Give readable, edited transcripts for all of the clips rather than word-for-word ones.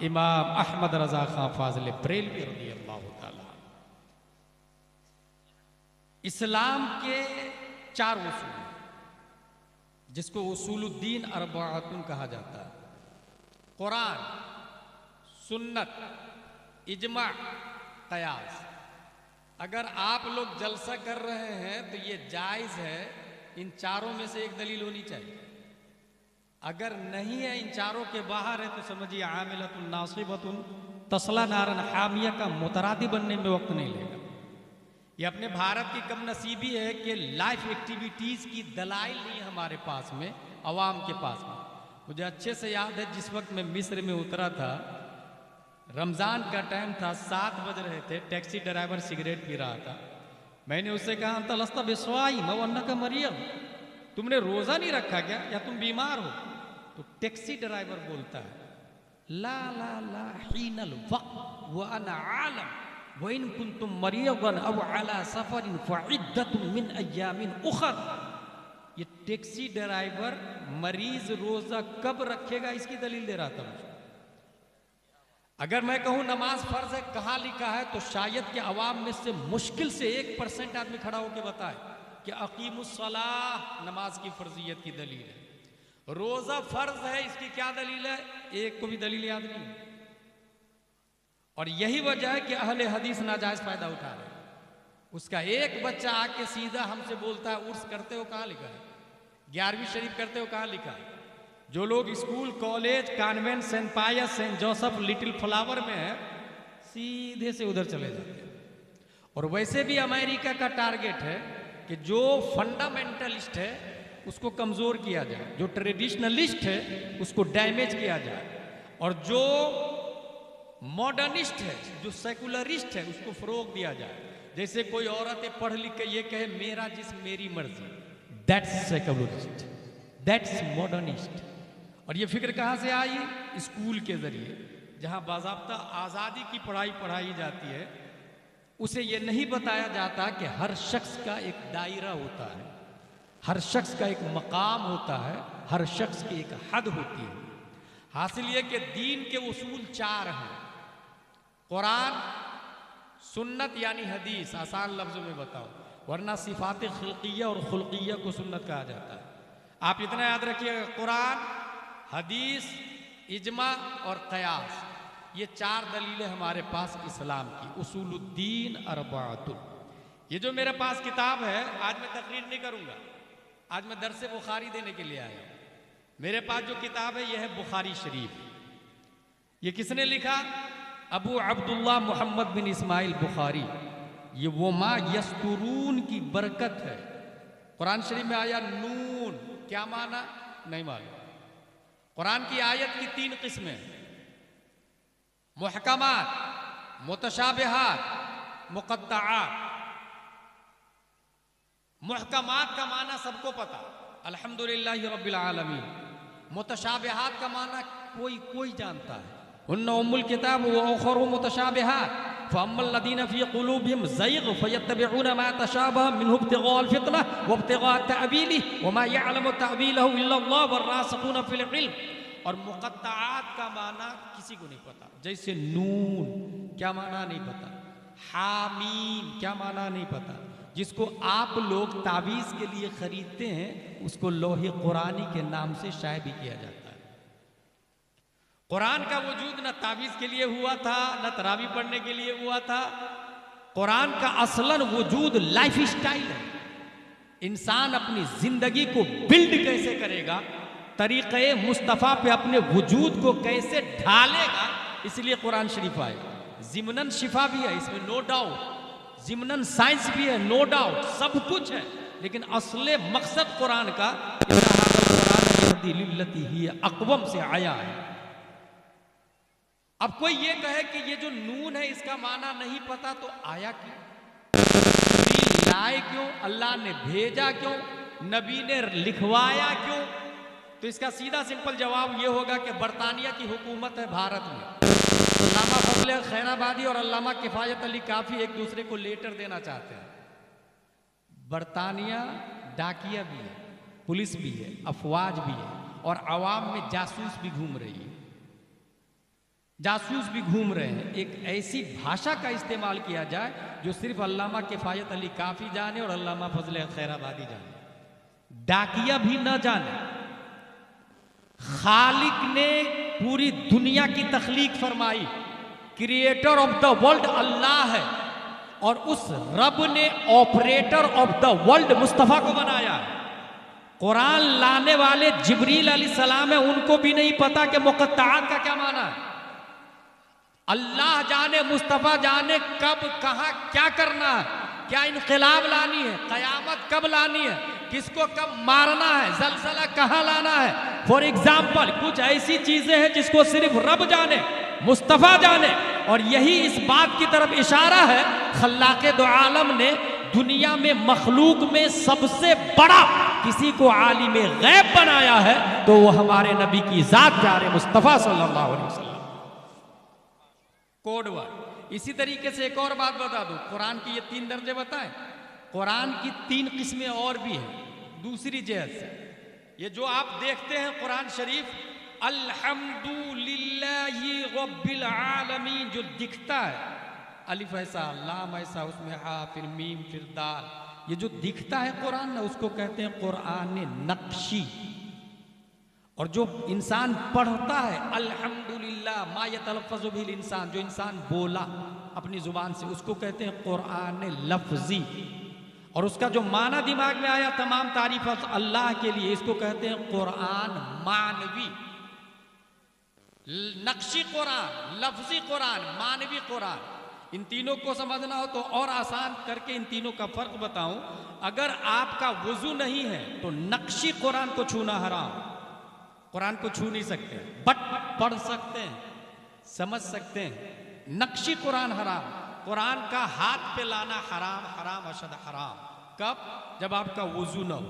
इमाम अहमद रजा खां फाजिल बरेलवी रज़ियल्लाहु ताला। इस्लाम के 4 उसूल जिसको उसूलुद्दीन अरबाअतुन कहा जाता है, कुरान, सुन्नत, इजमा, कयास। अगर आप लोग जलसा कर रहे हैं तो ये जायज़ है, इन चारों में से एक दलील होनी चाहिए। अगर नहीं है, इन चारों के बाहर है, तो समझिए आमिलतुन नासिबतुन तस्ला नारन हामिया का मुतरादी बनने में वक्त नहीं लेगा। ये अपने भारत की कम नसीबी है कि लाइफ एक्टिविटीज़ की दलाइल नहीं हमारे पास में, अवाम के पास में। मुझे अच्छे से याद है, जिस वक्त मैं मिस्र में उतरा था, रमज़ान का टाइम था, 7 बज रहे थे, टैक्सी ड्राइवर सिगरेट पी रहा था। मैंने उससे कहा, अंत लस्ता बिस्वाई मवन्ना का मरियम, तुमने रोज़ा नहीं रखा क्या, या तुम बीमार हो? तो टैक्सी ड्राइवर बोलता है, ला ला ला हीनल वक्त व अना आलम व इन कुंतुम मरियदन अव अला सफरिन फइद्दतुम मिन अय्यामिन उखर। ये टैक्सी ड्राइवर मरीज रोजा कब रखेगा इसकी दलील दे रहा था मुझे। अगर मैं कहूं नमाज फर्ज है, कहाँ लिखा है, तो शायद कि अवाम में से मुश्किल से 1% आदमी खड़ा होकर बताए कि अकीमुस्सलाह नमाज की फर्जियत की दलील है। रोजा फर्ज है, इसकी क्या दलील है? एक को भी दलील याद नहीं। और यही वजह है कि अहले हदीस नाजायज फायदा उठा रहे हैं। उसका एक बच्चा आके सीधा हमसे बोलता है, उर्स करते हो कहाँ लिखा है, 11वीं शरीफ करते हो कहाँ लिखा है? जो लोग स्कूल, कॉलेज, कॉन्वेंट, सेंट पायस, सेंट जोसेफ, लिटिल फ्लावर में है, सीधे से उधर चले जाते हैं। और वैसे भी अमेरिका का टारगेट है कि जो फंडामेंटलिस्ट है उसको कमजोर किया जाए, जो ट्रेडिशनलिस्ट है उसको डैमेज किया जाए, और जो मॉडर्निस्ट है, जो सेकुलरिस्ट है, उसको फरोग दिया जाए। जैसे कोई औरत पढ़ लिख के ये कहे मेरा जिस्म मेरी मर्जी, दैट्स सेकुलरिस्ट, दैट्स मॉडर्निस्ट। और ये फिक्र कहाँ से आई? स्कूल के जरिए, जहाँ बाज़ाब्ता आज़ादी की पढ़ाई पढ़ाई जाती है, उसे ये नहीं बताया जाता कि हर शख्स का एक दायरा होता है, हर शख्स का एक मकाम होता है, हर शख्स की एक हद होती है। हासिल ये कि दीन के उसूल 4 हैं, कुरान, सुन्नत यानी हदीस, आसान लफ्ज़ों में बताओ, वरना सिफात खिल्किया और खुल्किया को सुन्नत कहा जाता है। आप इतना याद रखिएगा, कुरान, हदीस, इजमा और कयास, ये 4 दलीलें हमारे पास इस्लाम की, उसूलुद्दीन अरबाअतुन। ये जो मेरे पास किताब है, आज मैं तकरीर नहीं करूँगा, आज मैं दर्स बुखारी देने के लिए आया हूँ। मेरे पास जो किताब है यह है बुखारी शरीफ। ये किसने लिखा? अबू अब्दुल्ला मोहम्मद बिन इस्माइल बुखारी। ये वो माँ यस्तुरून की बरकत है। कुरान शरीफ में आया नून, क्या माना नहीं मालूम। कुरान की आयत की 3 किस्में, मुहकमात, मुतशाबिहात, मुक़त्तआत। मुहकमात का माना सबको पता, अल्हम्दुलिल्लाहि रब्बिल आलमीन। मुतशाबिहात का माना कोई जानता है, उन्ना उम्मुल किताब व उखरु मुतशाबिहात फअम्मल लदीना फी क़ुलूबिहिम ज़ैग़ फ़यत्तबिऊना मा तशाबह मिन्हु इब्तिग़ाअल फ़ितना व इब्तिग़ाअ तअवीलिहि व मा यअलमु तअवीलहु इल्लल्लाह वर्रासिख़ूना फ़िल इल्म। और मुक़त्तआत का माना किसी को नहीं पता, जैसे नून क्या माना नहीं पता, हामीम क्या माना नहीं पता। जिसको आप लोग तावीज़ के लिए खरीदते हैं उसको लोहे कुरानी के नाम से शाये भी किया जाता है। कुरान का वजूद न तावीज़ के लिए हुआ था, न तरावी पढ़ने के लिए हुआ था। कुरान का असलन वजूद लाइफ स्टाइल है। इंसान अपनी जिंदगी को बिल्ड कैसे करेगा, तरीक़े मुस्तफ़ा पे अपने वजूद को कैसे ढालेगा, इसलिए कुरान शरीफ आया। ज़िमनन शिफा भी है इसमें, नो डाउट, ज़िमनन साइंस भी है, नो डाउट, सब कुछ है, लेकिन असले मकसद कुरान का अक़वम से आया है। अब कोई ये कहे कि ये जो नून है इसका माना नहीं पता, तो आया क्यों, लाए क्यों, अल्लाह ने भेजा क्यों, नबी ने लिखवाया क्यों? तो इसका सीधा सिंपल जवाब ये होगा कि बरतानिया की हुकूमत है भारत में। अल्लामा फजल खैराबादी और अल्लामा किफ़ायत अली काफ़ी एक दूसरे को लेटर देना चाहते हैं। बरतानिया डाकिया भी है, पुलिस भी है, अफवाज भी है, और आवाम में जासूस भी घूम रही है। जासूस भी घूम रहे हैं, एक ऐसी भाषा का इस्तेमाल किया जाए जो सिर्फ अल्लामा किफायत अली काफी जाने और अल्लामा फजल खैराबादी जाने, डाकिया भी न जाने। खालिक ने पूरी दुनिया की तख्लीक फरमाई, क्रिएटर ऑफ द वर्ल्ड अल्लाह है, और उस रब ने operator of the world Mustafa को बनाया है। कुरान लाने वाले जिब्रील अलैहिस्सलाम है, उनको भी नहीं पता कि मुक़त्तआत का क्या माना है। अल्लाह जाने, मुस्तफ़ा जाने कब कहां क्या करना है, क्या इनकलाब लानी है, कयामत कब लानी है, किसको कब मारना है, जलजला कहां लाना है। फॉर एग्जाम्पल कुछ ऐसी चीजें हैं जिसको सिर्फ रब जाने, मुस्तफ़ा जाने, और यही इस बात की तरफ इशारा है खल्लाक़े दो आलम ने दुनिया में मखलूक में सबसे बड़ा किसी को आलिम गैब बनाया है तो वो हमारे नबी की जात प्यारे मुस्तफ़ा सल्लल्लाहु अलैहि वसल्लम। Code word. इसी तरीके से एक और बात बता दूं, कुरान की ये 3 दर्जे बताएं, कुरान की 3 किस्में और भी हैं दूसरी जहत से। ये जो आप देखते हैं कुरान शरीफ, अल्हम्दुलिल्लाहि रब्बिल आलमीन जो दिखता है, अलिफ ऐसा, लाम ऐसा, उसमें हा, फिर मीम, फिर दाल, ये जो दिखता है कुरान ना, उसको कहते हैं कुरान नक्शी। और जो इंसान पढ़ता है अल्हम्दुलिल्लाह मा यतलफ़्फ़ज़ु बिल इंसान, जो इंसान बोला अपनी जुबान से, उसको कहते हैं कुरान लफ्जी। और उसका जो माना दिमाग में आया तमाम तारीफ अल्लाह के लिए, इसको कहते हैं कुरान मानवी। नक्शी कुरान, लफ्जी कुरान, मानवी कुरान। इन तीनों को समझना हो तो और आसान करके इन तीनों का फर्क बताऊं। अगर आपका वुजू नहीं है तो नक्शी कुरान को छूना हराम, कुरान को छू नहीं सकते, बट पढ़ सकते हैं, समझ सकते हैं। नक्शी कुरान हराम, कुरान का हाथ पे लाना हराम, हराम अशद हराम। कब? जब आपका वुजू ना हो,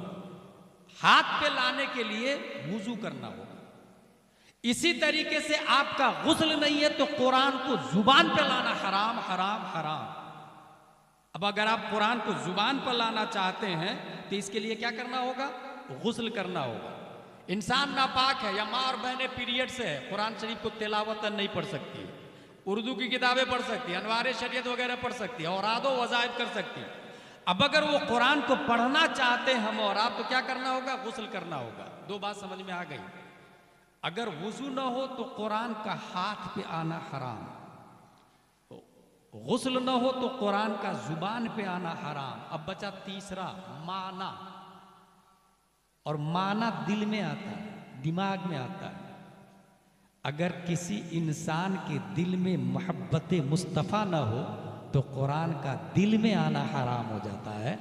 हाथ पे लाने के लिए वुजू करना हो। इसी तरीके से आपका गुस्ल नहीं है तो कुरान को जुबान पे लाना हराम, हराम, हराम। अब अगर आप कुरान को जुबान पर लाना चाहते हैं तो इसके लिए क्या करना होगा? गुस्ल करना होगा। इंसान नापाक है या माँ और बहनें पीरियड से है, कुरान शरीफ को तिलावतन नहीं पढ़ सकती, उर्दू की किताबें पढ़ सकती, अनवार शरीयत वगैरह पढ़ सकती है, और आदो वज़ाइफ कर सकती। अब अगर वो कुरान को पढ़ना चाहते हैं हम और आप, तो क्या करना होगा? गुस्ल करना होगा। 2 बात समझ में आ गई। अगर वुजू ना हो तो कुरान का हाथ पे आना हराम, गुस्ल ना हो तो कुरान का जुबान पे आना हराम। अब बचा तीसरा, माना। और माना दिल में आता है, दिमाग में आता है। अगर किसी इंसान के दिल में मोहब्बत मुस्तफ़ा ना हो तो कुरान का दिल में आना हराम हो जाता है।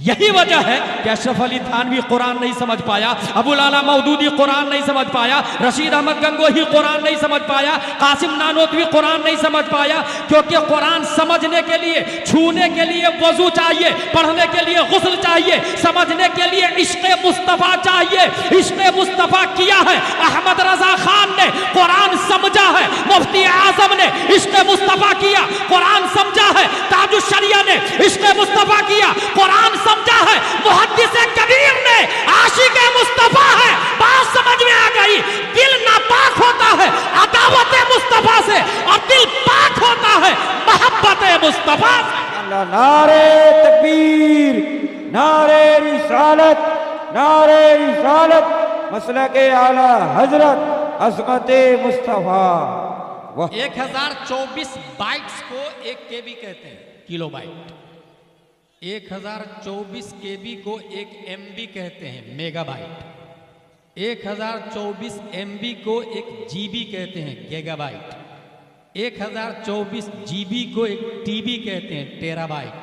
यही वजह है कि अशरफ अली थानवी कुरान नहीं समझ पाया, अबुल आला मौदूदी कुरान नहीं समझ पाया, रशीद अहमद गंगोही कुरान नहीं समझ पाया, कासिम नानोतवी कुरान नहीं समझ पाया, क्योंकि कुरान समझने के लिए, छूने के लिए वजू चाहिए, पढ़ने के लिए गुस्ल चाहिए, समझने के लिए इश्क़ मुस्तफ़ा चाहिए। इश्क़ मुस्तफ़ा किया है अहमद रजा खान ने, कुरान समझा है मुफ्ती आजम ने, इश्क़ मुस्तफ़ा किया, कुरान समझा है ताजुश शरिया ने, इश्क़ मुस्तफ़ा किया, कुरान समझा है मुहद्दिस कबीर ने, आशिक मुस्तफ़ा है। बात समझ में आ गई? दिल नापाक होता है अदावत मुस्तफ़ा से और दिल पाक होता है मोहब्बत मुस्तफ़ा से। नारे तकबीर, नारे रिसालत, नारे रिसालत, मसलके आला हजरत अज़मत मुस्तफ़ा। 1024 बाइट्स को 1 KB कहते हैं, किलो बाइट। 1024 KB को 1 MB कहते हैं, मेगाबाइट। 1024 MB को 1 GB कहते हैं, गीगाबाइट। 1024 GB को 1 TB कहते हैं, टेराबाइट।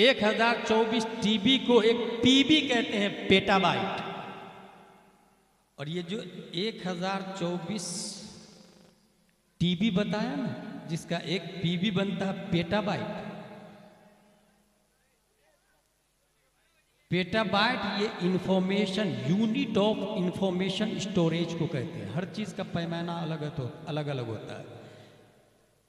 1024 TB को 1 PB कहते हैं, पेटाबाइट। और ये जो 1024 TB बताया ना, जिसका 1 PB बनता है पेटाबाइट। पेटाबाइट ये information, unit of information storage को कहते हैं। हर चीज का पैमाना अलग अलग होता है।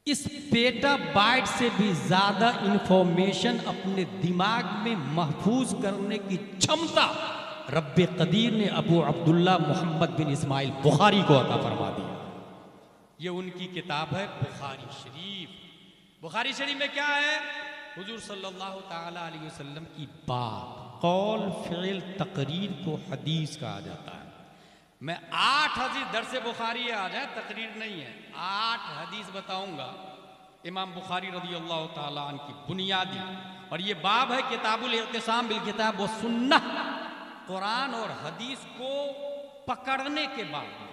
इस पेटाबाइट से भी ज्यादा इंफॉर्मेशन अपने दिमाग में महफूज करने की क्षमता रब्बे कदीर ने अबू अब्दुल्ला मोहम्मद बिन इस्माइल बुखारी को अता फरमा दिया। ये उनकी किताब है बुखारी शरीफ। बुखारी शरीफ में क्या है? हुजूर सल्लल्लाहु ताला अलैहि वसल्लम की बात, कौल, फ़िल, तकरीर को हदीस कहा जाता है। मैं 8 हदीस, दर्स बुखारी आ जाए, तकरीर नहीं है, 8 हदीस बताऊंगा इमाम बुखारी रज़ियल्लाहु ताला अन्हु की बुनियादी। और ये बाब है किताबुल इत्तिसाम बिल किताब व सुन्नह, कुरान और हदीस को पकड़ने के बाद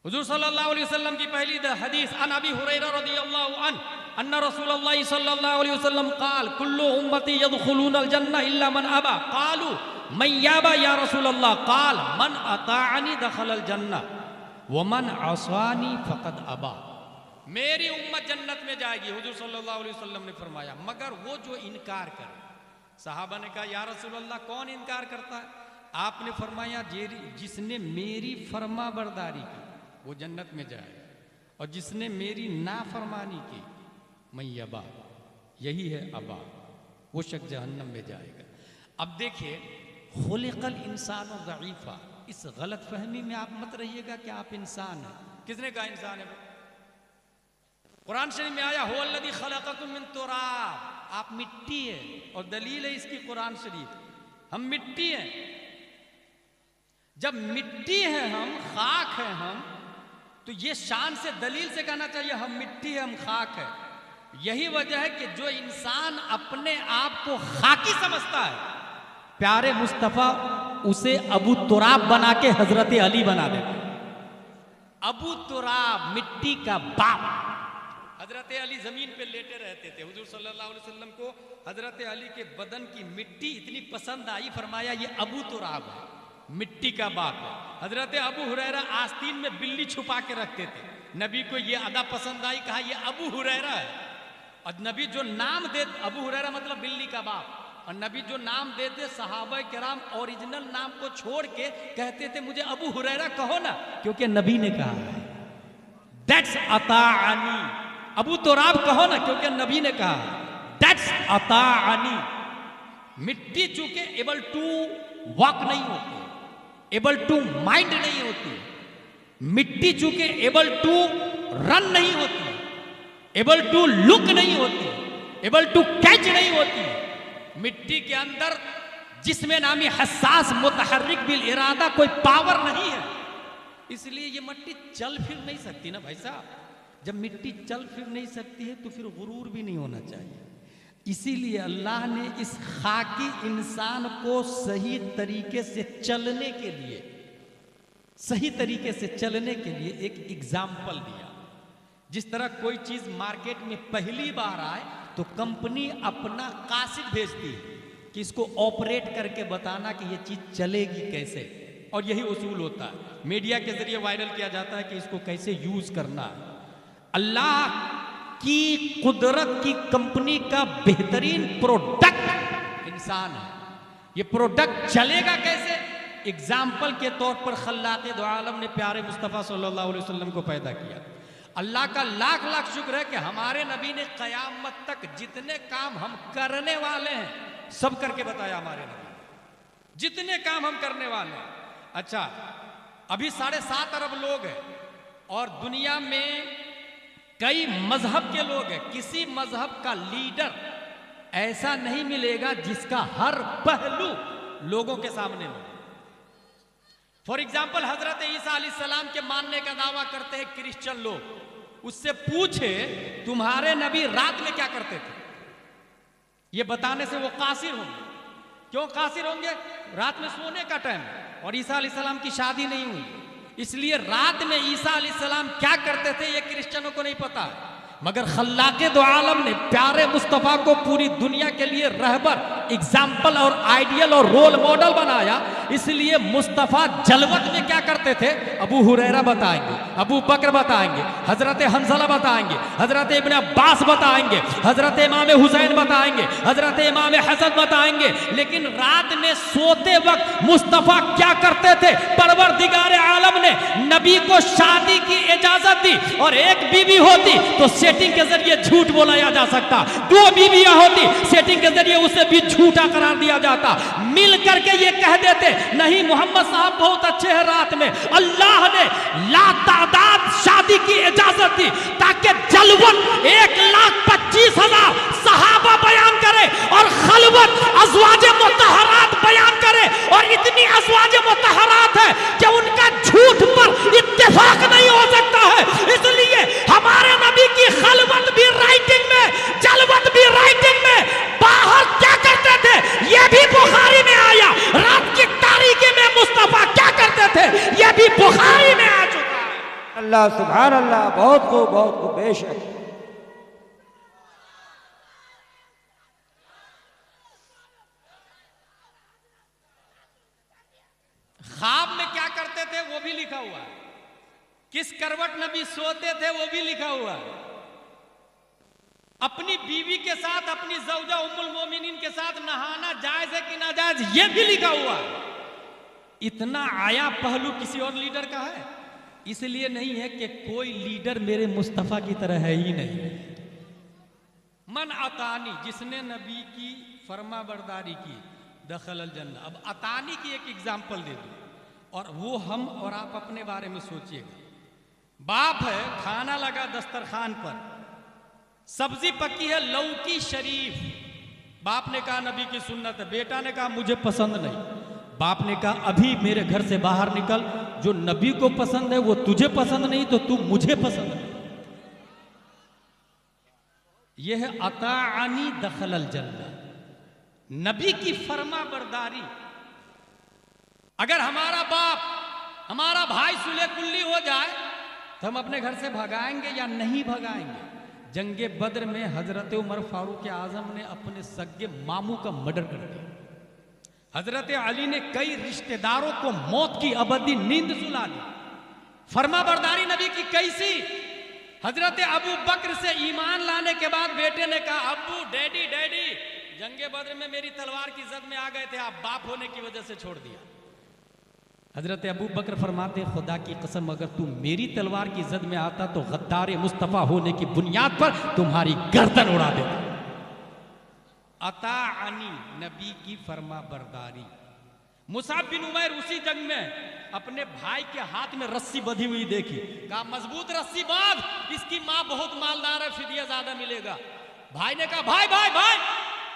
हुजूर सल्लल्लाहु अलैहि वसल्लम की पहली हदीस, अन अबी हुरैरा रज़ियल्लाहु अन्हु अन्ना रसूलुल्लाह सल्लल्लाहु अलैहि वसल्लम क़ाल कुल्लु उम्मती यदखुलूनल जन्नह इल्ला मन अबा। क़ालू मन याबा या रसूलल्लाह? क़ाल मन अताअनी दखलल जन्नह व मन असानी फ़क़द अबा। मेरी उम्मत जन्नत में जाएगी, हुजूर सल्लल्लाहु अलैहि वसल्लम ने फरमाया, मगर वो जो इनकार करे। सहाबा ने कहा या रसूलल्लाह कौन इनकार करता है? आपने फरमाया जिसने मेरी फरमा बरदारी की वो जन्नत में जाए, और जिसने मेरी नाफरमानी की मैयबा, यही है अबा, वो शख्स जहन्नम में जाएगा। अब देखिए, खुलिकल इंसान और ज़ईफ़ा, इस गलत फहमी में आप मत रहिएगा कि आप इंसान हैं। किसने कहा इंसान है? कुरान शरीफ में आया हुवल्लज़ी खलक़कुम मिन तुराब, आप मिट्टी है, और दलील है इसकी कुरान शरीफ, हम मिट्टी हैं। जब मिट्टी है हम, खाक है हम, तो ये शान से दलील से कहना चाहिए हम मिट्टी है, हम खाक है। यही वजह है कि जो इंसान अपने आप को खाकी समझता है, प्यारे मुस्तफा उसे अबू तुराब बना के हजरत अली बना देते। अबू तुराब, मिट्टी का बाप। हजरत अली जमीन पे लेटे रहते थे, हुजूर सल्लल्लाहु अलैहि वसल्लम को हजरत अली के बदन की मिट्टी इतनी पसंद आई, फरमाया ये अबू तुराब है, मिट्टी का बाप है। हजरत अबू हुरैरा आस्तीन में बिल्ली छुपा के रखते थे, नबी को ये अदा पसंद आई, कहा ये अबू हुरैरा है। और नबी जो नाम दे, अबू हुरैरा मतलब बिल्ली का बाप, और नबी जो नाम देते सहाबा किराम ओरिजिनल नाम को छोड़ के कहते थे मुझे अबू हुरैरा कहो ना, क्योंकि नबी ने कहा है। दैट्स अताअनी, अबू तुराब कहो ना, क्योंकि नबी ने कहा दैट्स अताअनी। मिट्टी चूंकि एबल टू वॉक नहीं होती, एबल टू माइंड नहीं होती, मिट्टी चूंकि एबल टू रन नहीं होती, एबल टू लुक नहीं होती, एबल टू कैच नहीं होती, मिट्टी के अंदर जिसमें नामी हसास मुतहर्रिक बिल इरादा कोई पावर नहीं है, इसलिए ये मिट्टी चल फिर नहीं सकती ना भाई साहब। जब मिट्टी चल फिर नहीं सकती है तो फिर गुरूर भी नहीं होना चाहिए। इसीलिए अल्लाह ने इस खाकी इंसान को सही तरीके से चलने के लिए, सही तरीके से चलने के लिए एक एग्जाम्पल दिया। जिस तरह कोई चीज मार्केट में पहली बार आए तो कंपनी अपना कासिद भेजती है कि इसको ऑपरेट करके बताना कि ये चीज चलेगी कैसे, और यही उसूल होता है। मीडिया के जरिए वायरल किया जाता है कि इसको कैसे यूज करना है। अल्लाह की कुदरत की कंपनी का बेहतरीन प्रोडक्ट इंसान है। ये प्रोडक्ट चलेगा कैसे? एग्जाम्पल के तौर पर खल्लाक़ दो आलम ने प्यारे मुस्तफ़ा सल्लल्लाहु अलैहि वसल्लम को पैदा किया। अल्लाह का लाख लाख शुक्र है कि हमारे नबी ने क़यामत तक जितने काम हम करने वाले हैं सब करके बताया। हमारे नबी जितने काम हम करने वाले हैं। अच्छा, अभी 7.5 अरब लोग हैं और दुनिया में कई मजहब के लोग हैं। किसी मजहब का लीडर ऐसा नहीं मिलेगा जिसका हर पहलू लोगों के सामने हो। फॉर एग्जाम्पल, हजरत ईसा अलैहिस्सलाम के मानने का दावा करते हैं क्रिश्चियन लोग। उससे पूछे तुम्हारे नबी रात में क्या करते थे, ये बताने से वो कासिर होंगे। क्यों कासिर होंगे? रात में सोने का टाइम और ईसा अलैहिस्सलाम की शादी नहीं हुई, इसलिए रात में ईसा अलैहिस्सलाम क्या करते थे ये क्रिश्चियनों को नहीं पता। मगर खल्लाक़े दो आलम ने प्यारे मुस्तफ़ा को पूरी दुनिया के लिए रहबर, एग्जाम्पल और आइडियल और रोल मॉडल बनाया। इसलिए मुस्तफ़ा जलवत में क्या करते थे अबू हुरैरा बताएंगे, अबू बकर बताएंगे, हजरत हंज़ला बताएंगे, हजरत इब्न अब्बास बताएंगे, हजरत इमाम हुसैन बताएंगे, हजरत इमाम हसन बताएंगे। लेकिन रात में सोते वक्त मुस्तफ़ा क्या करते थे? परवरदिगार आलम ने नबी को शादी की इजाजत दी और एक बीवी होती तो सेटिंग के जरिए झूठ बोलाया जा सकता। 2 बीवियां होती, सेटिंग के जरिए उसे भी झूठा करार दिया जाता। मिल करके ये कह देते नहीं मोहम्मद साहब बहुत अच्छे हैं रात में। अल्लाह ने लातादाद शादी की इजाजत दी ताकि जलवत 1,25,000 सहाबा बयान करे और खलवत अज़वाज मुतहरात बयान करे। और इतनी अज़वाज मुतहरात है कि उनका झूठ पर इत्तेफाक नहीं हो सकता है। इसलिए हमारे नबी की खलवत भी राइटिंग में, जलवत भी राइटिंग में। बाहर क्या करते थे यह भी बुखारी में आया। रात की तारीकी में मुस्तफा क्या करते थे यह भी बुखारी में आ चुका है। अल्लाह सुभान अल्लाह, बहुत खूब बेशक। ख्वाब में क्या करते थे वो भी लिखा हुआ है। किस करवट नबी सोते थे वो भी लिखा हुआ है। अपनी बीवी के साथ, अपनी ज़ौजा उम्मुल मोमिनीन के साथ नहाना जायज है कि नाजायज ये भी लिखा हुआ है। इतना आया पहलू किसी और लीडर का है? इसलिए नहीं है कि कोई लीडर मेरे मुस्तफा की तरह है ही नहीं। मन अतानी, जिसने नबी की फरमा बरदारी की, दखल अल जन्नह। अब अतानी की एक एग्जाम्पल दे दूं और वो हम और आप अपने बारे में सोचिएगा। बाप है, खाना लगा दस्तरखान पर, सब्जी पकी है लौकी शरीफ। बाप ने कहा नबी की सुन्नत है, बेटा ने कहा मुझे पसंद नहीं। बाप ने कहा अभी मेरे घर से बाहर निकल, जो नबी को पसंद है वो तुझे पसंद नहीं तो तू मुझे पसंद नहीं। यह है अताअनी दखल अल जन्नह, नबी की फरमा बरदारी। अगर हमारा बाप, हमारा भाई सुले कुल्ली हो जाए तो हम अपने घर से भगाएंगे या नहीं भगाएंगे? जंगे बद्र में हजरत उमर फारूक आजम ने अपने सगे मामू का मर्डर कर दिया। हजरत अली ने कई रिश्तेदारों को मौत की अबदी नींद सुला दी। फरमा बरदारी नबी की कैसी? हजरत अबू बकर से ईमान लाने के बाद बेटे ने कहा अब्बू, डैडी डैडी, जंगे बद्र में मेरी तलवार की जद में आ गए थे, आप बाप होने की वजह से छोड़ दिया। हजरत अबू बकर फरमाते खुदा की कसम अगर तू मेरी तलवार की जद में आता तो गद्दार मुस्तफा होने की बुनियाद पर तुम्हारी गर्दन उड़ा देता। अताअनी, नबी की फरमा बरदारी। मुसाब बिन उमैर उसी जंग में अपने भाई के हाथ में रस्सी बंधी हुई देखी, कहा मजबूत रस्सी बांध, इसकी मां बहुत मालदार है, फिदिया ज्यादा मिलेगा। भाई ने कहा भाई भाई भाई,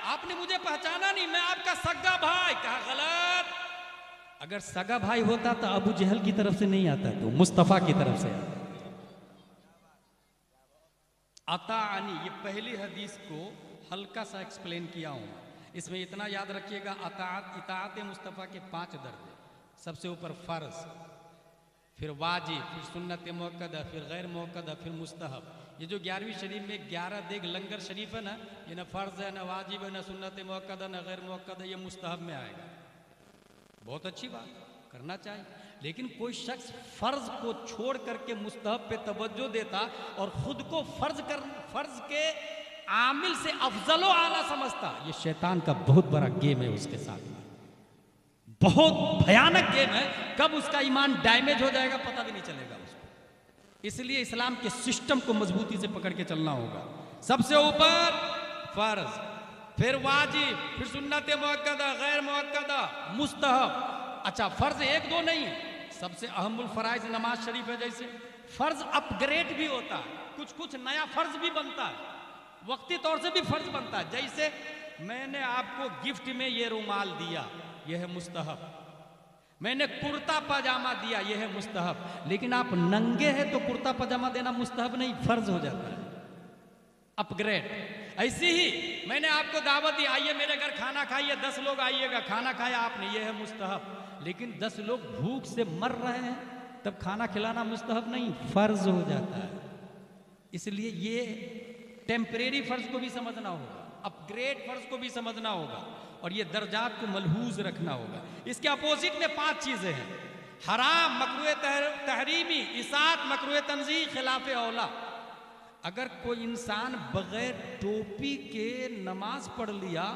आपने मुझे पहचाना नहीं, मैं आपका सगा भाई। कहा गलत, अगर सगा भाई होता तो अबू जहल की तरफ से नहीं आता, तो मुस्तफा की तरफ से आता। अताअनी, ये पहली हदीस को हल्का सा एक्सप्लेन किया हूं। इसमें इतना याद रखिएगा, इताअत मुस्तफा के 5 दर्जे। सबसे ऊपर फर्ज, फिर वाजिब, फिर सुन्नत मुअक्कदा, फिर गैर मुअक्कदा, फिर मुस्तहब। ये जो 11वीं शरीफ में 11 देग लंगर शरीफ है ना, ये ना फर्ज है, ना वाजिब है, ना सुन्नत मुअक्कदा, ना गैर मुअक्कदा, ये मुस्तहब में आएगा। बहुत अच्छी बात, करना चाहिए। लेकिन कोई शख्स फर्ज को छोड़ करके मुस्तहब पे तवज्जो देता और खुद को फर्ज के आमिल से अफजलो आला समझता, ये शैतान का बहुत बड़ा गेम है उसके साथ, बहुत भयानक गेम है। कब उसका ईमान डैमेज हो जाएगा पता भी नहीं चलेगा उसको। इसलिए इस्लाम के सिस्टम को मजबूती से पकड़ के चलना होगा। सबसे ऊपर फर्ज, फिर वाजिब, फिर सुन्नत मुअक्कदा, गैर मुअक्कदा, मुस्तहब। अच्छा, फर्ज 1-2 नहीं है, सबसे अहमुल फराइज नमाज शरीफ है। जैसे फर्ज अपग्रेड भी होता है, कुछ नया फर्ज भी बनता है, वक्ती तौर से भी फर्ज बनता है। जैसे मैंने आपको गिफ्ट में ये रुमाल दिया, यह है मुस्तहब। मैंने कुर्ता पजामा दिया, यह है मुस्तहब। लेकिन आप नंगे हैं तो कुर्ता पजामा देना मुस्तहब नहीं, फर्ज हो जाता है, अपग्रेड। ऐसी ही मैंने आपको दावत दी, आइए मेरे घर खाना खाइए, 10 लोग आइएगा, खाना खाया आपने, यह है मुस्तहब। लेकिन 10 लोग भूख से मर रहे हैं तब खाना खिलाना मुस्तहब नहीं, फर्ज हो जाता है। इसलिए ये टेम्परेरी फर्ज को भी समझना होगा, अपग्रेड फर्ज को भी समझना होगा, और ये दर्जात को मलहूज रखना होगा। इसके अपोजिट में 5 चीजें हैं: हराम, मकरूह तहरीमी, इसात, मकरूह तंज़ीह, खिलाफ औला। अगर कोई इंसान बगैर टोपी के नमाज पढ़ लिया,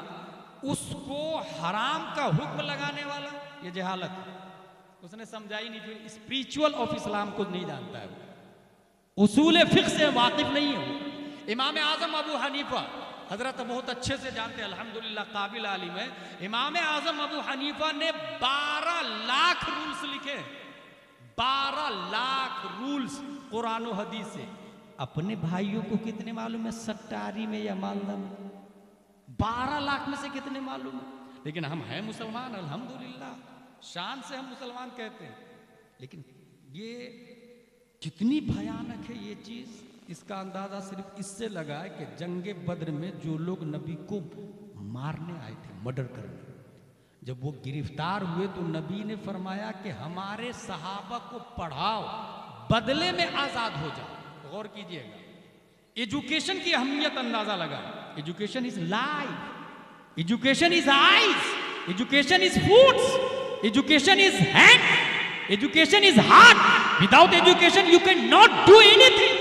उसको हराम का हुक्म लगाने वाला, ये जहालत है, उसने समझा ही नहीं। फिर स्पिरिचुअल ऑफ इस्लाम को नहीं जानता है, उसूल फिक्र से वाकिफ नहीं है। इमाम आजम अबू हनीफा, हजरत बहुत अच्छे से जानते हैं, अल्हम्दुलिल्लाह काबिल आलिम है। इमाम आजम अबू हनीफा ने 12 लाख रूल्स लिखे, 12 लाख रूल्स कुरान और हदीस से। अपने भाइयों को कितने मालूम है सट्टारी में या मालदा में? 12 लाख में से कितने मालूम है? लेकिन हम हैं मुसलमान, अल्हम्दुलिल्लाह, शान से हम मुसलमान कहते हैं। लेकिन ये कितनी भयानक है ये चीज, इसका अंदाजा सिर्फ इससे लगा है कि जंगे बद्र में जो लोग नबी को मारने आए थे, मर्डर करने, जब वो गिरफ्तार हुए तो नबी ने फरमाया कि हमारे सहाबा को पढ़ाओ, बदले में आजाद हो जाओ। गौर कीजिएगा, एजुकेशन की अहमियत अंदाजा लगा। Education is life, education is eyes, education is foods, education is hand, education is heart. Without education you can not do anything.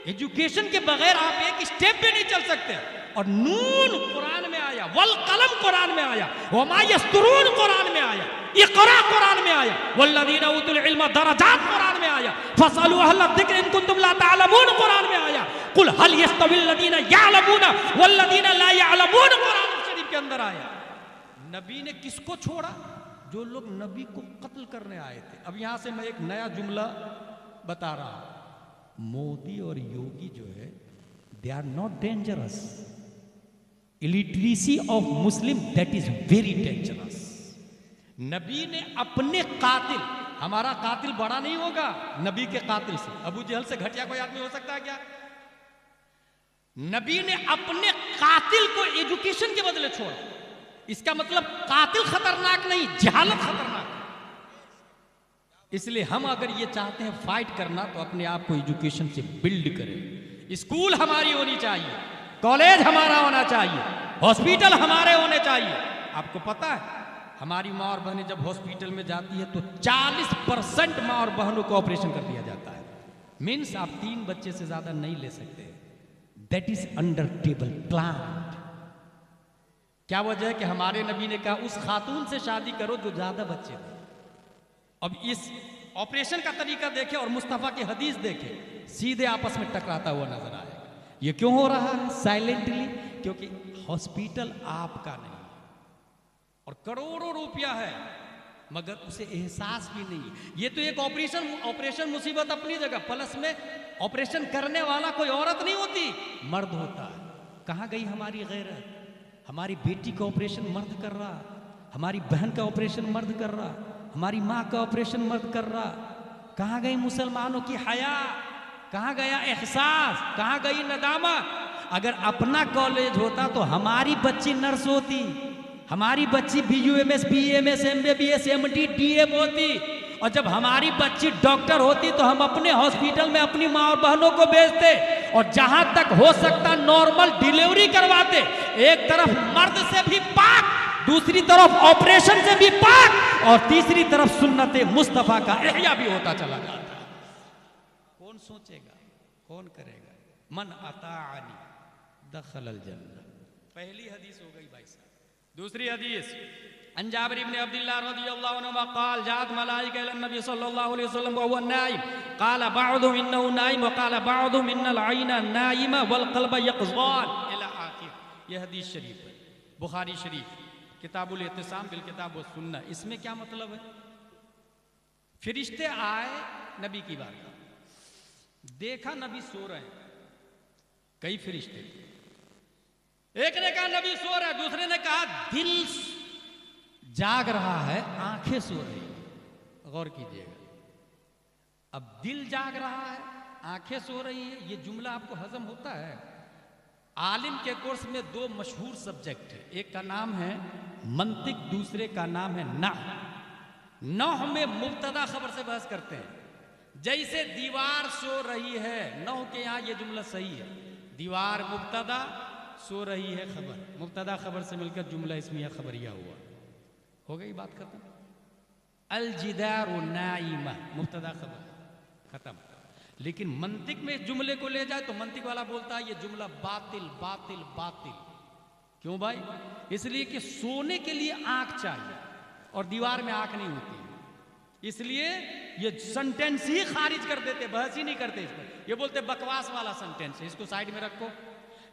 Education के बगैर आप एक स्टेप भी नहीं चल सकते। और नून कुरान में आया, वल कलम कुरान में आया, वमा यस्तरून कुरान में आया, इक़रा कुरान में आया, वल्लज़ीना उतुल इल्म दरजात कुरान में आया, फसअलू अहल ज़िक्र इन कुंतुम ला तअलमून कुरान में आया, कुल हल यस्तविल लज़ीना यअलमून वल्लज़ीना ला यअलमून कुरान शरीफ के अंदर आया। नबी ने किसको छोड़ा? जो लोग नबी को कत्ल करने आए थे। अब यहां से मैं एक नया जुमला बता रहा हूं, मोदी और योगी जो है they are not dangerous, illiteracy of Muslim that is very dangerous. नबी ने अपने कातिल, हमारा कातिल बड़ा नहीं होगा नबी के कातिल से। अबू जहल से घटिया कोई आदमी हो सकता है क्या? नबी ने अपने कातिल को एजुकेशन के बदले छोड़ा। इसका मतलब कातिल खतरनाक नहीं, जहालत खतरनाक। इसलिए हम अगर ये चाहते हैं फाइट करना तो अपने आप को एजुकेशन से बिल्ड करें। स्कूल हमारी होनी चाहिए, कॉलेज हमारा होना चाहिए, हॉस्पिटल हमारे होने चाहिए। आपको पता है हमारी माँ और बहनें जब हॉस्पिटल में जाती है तो 40% माँ और बहनों को ऑपरेशन कर दिया जाता है। मीन्स आप 3 बच्चे से ज्यादा नहीं ले सकते। That is under table plan. क्या वजह है कि हमारे नबी ने कहा उस खातून से शादी करो जो ज्यादा बच्चे हो। अब इस ऑपरेशन का तरीका देखे और मुस्तफा की हदीस देखे, सीधे आपस में टकराता हुआ नजर आएगा। ये क्यों हो रहा है? साइलेंटली, क्योंकि हॉस्पिटल आपका नहीं और करोड़ों रुपया है मगर उसे एहसास भी नहीं। ये तो एक ऑपरेशन मुसीबत अपनी जगह, प्लस में ऑपरेशन करने वाला कोई औरत नहीं होती, मर्द होता है। कहां गई हमारी गैरत? हमारी बेटी का ऑपरेशन मर्द कर रहा, हमारी बहन का ऑपरेशन मर्द कर रहा, हमारी माँ का ऑपरेशन मर्द कर रहा। कहां गई मुसलमानों की हया? कहां गया एहसास? कहां गई नदामत? अगर अपना कॉलेज होता तो हमारी बच्ची नर्स होती, हमारी बच्ची BUMS, BAMS, MBBS, MD, DM होती। और जब हमारी बच्ची डॉक्टर होती तो हम अपने हॉस्पिटल में अपनी माँ और बहनों को भेजते और जहां तक हो सकता नॉर्मल डिलीवरी करवाते। एक तरफ मर्द से भी पाक, दूसरी तरफ ऑपरेशन से भी पाक, और तीसरी तरफ सुन्नते मुस्तफा का इह्या भी होता चला जाता। कौन सोचेगा? कौन करेगा? मन अताअनी दखलल जन्नह। पहली हदीस हो गई भाई साहब। दूसरी हदीस, अन जाबिर इब्न अब्दुल्लाह रज़ियल्लाहु अन्हु क़ाल जात मलाइका इला नबी सल्लल्लाहु अलैहि वसल्लम व हुवा नाइम क़ाल बअदुहुम इन्नहु नाइम व क़ाल बअदुहुम इन्नल ऐना नाइमा वल क़ल्ब यक़ज़ान इला आखिर। यह हदीस शरीफ है, बुखारी शरीफ, किताबुल इत्तिसाम बिल किताब व सुन्नह। इसमें क्या मतलब है? फरिश्ते आए नबी की बारगाह, देखा नबी सो रहे हैं। कई फरिश्ते, एक ने कहा नबी सो रहा है, दूसरे ने कहा दिल जाग रहा है, आंखें सो रही है। गौर कीजिएगा, अब दिल जाग रहा है, आंखें सो रही है, ये जुमला आपको हजम होता है? आलिम के कोर्स में 2 मशहूर सब्जेक्ट है, एक का नाम है मंतिक, दूसरे का नाम है नह। नह में मुब्तदा खबर से बहस करते हैं। जैसे दीवार सो रही है, नह के यहां ये जुमला सही है। दीवार मुब्तदा, सो रही है खबर, मुब्तदा खबर से मिलकर जुमला इस्मिया खबरिया हुआ। हो गई बात खत्म। अल जिदार नाइमा, मुब्तदा खबर खत्म। लेकिन मंतिक में इस जुमले को ले जाए तो मंतिक वाला बोलता है ये जुमला बातिल बातिल बातिल। क्यों भाई? इसलिए कि सोने के लिए आंख चाहिए और दीवार में आंख नहीं होती। इसलिए ये सेंटेंस ही खारिज कर देते, बहस ही नहीं करते इस पर। ये बोलते बकवास वाला सेंटेंस है, इसको साइड में रखो।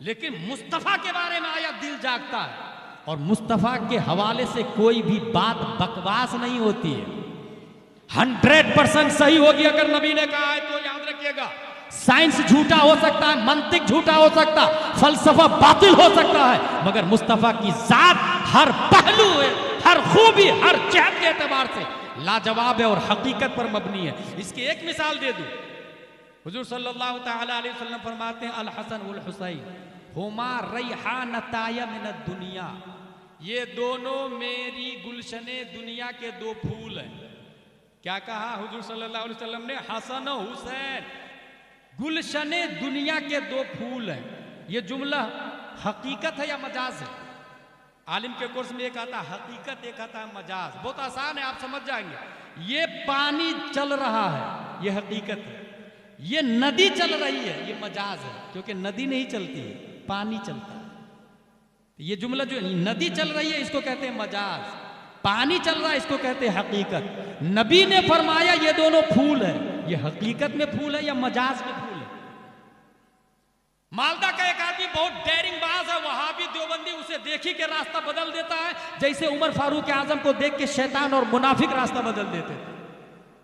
लेकिन मुस्तफा के बारे में आया दिल जागता है, और मुस्तफा के हवाले से कोई भी बात बकवास नहीं होती है। 100% सही होगी। अगर नबी ने कहा है तो याद रखिएगा, साइंस झूठा हो सकता है, मंतिक झूठा हो सकता है, फलसफा बातिल हो सकता है, मगर मुस्तफा की जात हर पहलू है, हर खूबी, हर जहत के एतबार से लाजवाब है और हकीकत पर मबनी है। इसकी एक मिसाल दे दूं, हुजूर सल्लल्लाहु तआला अलैहि वसल्लम फरमाते हैं, अल हसन वल हुसैन हुमा रैहानताय मिन दुनिया, ये दोनों मेरी गुलशने दुनिया के दो फूल हैं। क्या कहा हुजूर सल्लल्लाहु अलैहि वसल्लम ने? हसन और हुसैन गुलशने दुनिया के दो फूल हैं। ये जुमला हकीकत है या मजाज है? आलिम के कोर्स में एक आता हकीकत, एक आता मजाज। बहुत आसान है, आप समझ जाएंगे। ये पानी चल रहा है, ये हकीकत है। ये नदी चल रही है, ये मजाज है, क्योंकि नदी नहीं चलती है, पानी चलता है। ये जुमला जो नदी चल रही है इसको कहते हैं मजाज, पानी चल रहा है इसको कहते हैं हकीकत। नबी ने फरमाया ये दोनों फूल है, ये हकीकत में फूल है या मजाज में फूल है? मालदा का एक आदमी बहुत डेयरिंग बाज है, वहाबी देवबंदी, उसे देखी के रास्ता बदल देता है, जैसे उमर फारूक आजम को देख के शैतान और मुनाफिक रास्ता बदल देते थे।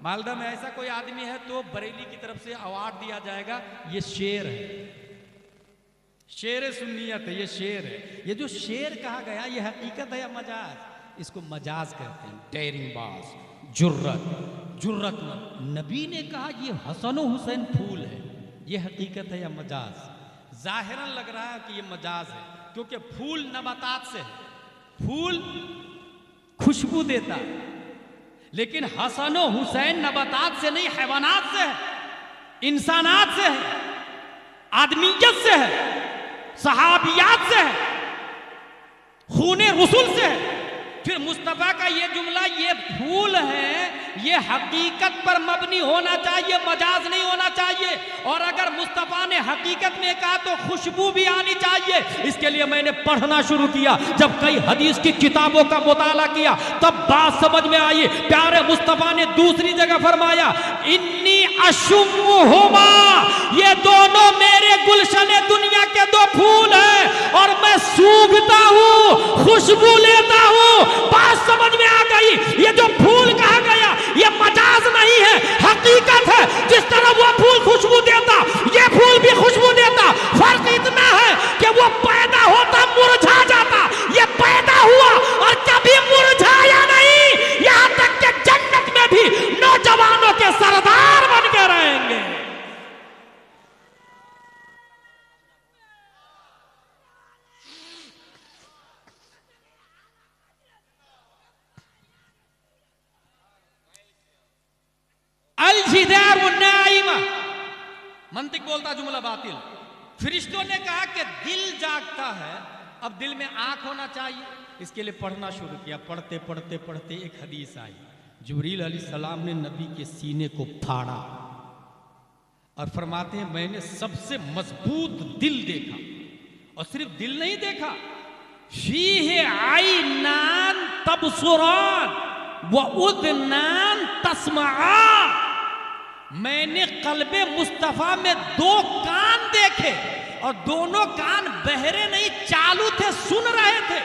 मालदा में ऐसा कोई आदमी है तो बरेली की तरफ से अवार्ड दिया जाएगा। ये शेर है, शेर सुन्नियत है, ये शेर है। ये जो शेर कहा गया ये हकीकत है या मजाज? इसको मजाज कहते हैं। डेयरिंग बाज, जुर्रतमंद। नबी ने कहा ये हसन और हुसैन फूल है, ये हकीकत है या मजाज? जाहिरन लग रहा है कि ये मजाज है, क्योंकि फूल नबातात से है, फूल खुशबू देता है। लेकिन हसन और हुसैन नबातात से नहीं, हैवानात से है, इंसानात से है, आदमियत से है, सहाबियात से है, खूने रसूल से है। फिर मुस्तफा का ये जुमला, ये फूल है, ये हकीकत पर मबनी होना चाहिए, मजाज नहीं होना चाहिए। और अगर मुस्तफा ने हकीकत में कहा तो खुशबू भी आनी चाहिए। इसके लिए मैंने पढ़ना शुरू किया, जब कई हदीस की किताबों का मुताला किया तब बात समझ में आई। प्यारे मुस्तफा ने दूसरी जगह फरमाया, इन्नी अशुम्मुहुमा, ये दोनों मेरे गुलशने दुनिया के दो फूल हैं और मैं सूंघता हूं, खुशबू लेता हूं। बात समझ में आ गई। ये जो फूल कहा गया ये मजाज नहीं है, हकीकत है। जिस तरह वो फूल खुशबू देता, ये फूल भी खुशबू देता। फर्क इतना है कि वो पैदा होता मुरझा जाता, ये पैदा हुआ और कभी मुरझाया नहीं। यहां तक कि जन्नत में भी नौजवानों के सरदार बन के रहेंगे। मंतिक बोलता जुमला बातिल। फरिश्तों ने कहा कि दिल जागता है, अब दिल में आंख होना चाहिए। इसके लिए पढ़ना शुरू किया। पढ़ते पढ़ते पढ़ते एक हदीस आई, जिब्रील अलैहिस्सलाम ने नबी के सीने को फाड़ा और फरमाते हैं मैंने सबसे मजबूत दिल देखा। और सिर्फ दिल नहीं देखा, फीहे आइनान तबसुरान व उदनान तस्माआन, मैंने कल्बे मुस्तफा में दो कान देखे और दोनों कान बहरे नहीं, चालू थे, सुन रहे थे।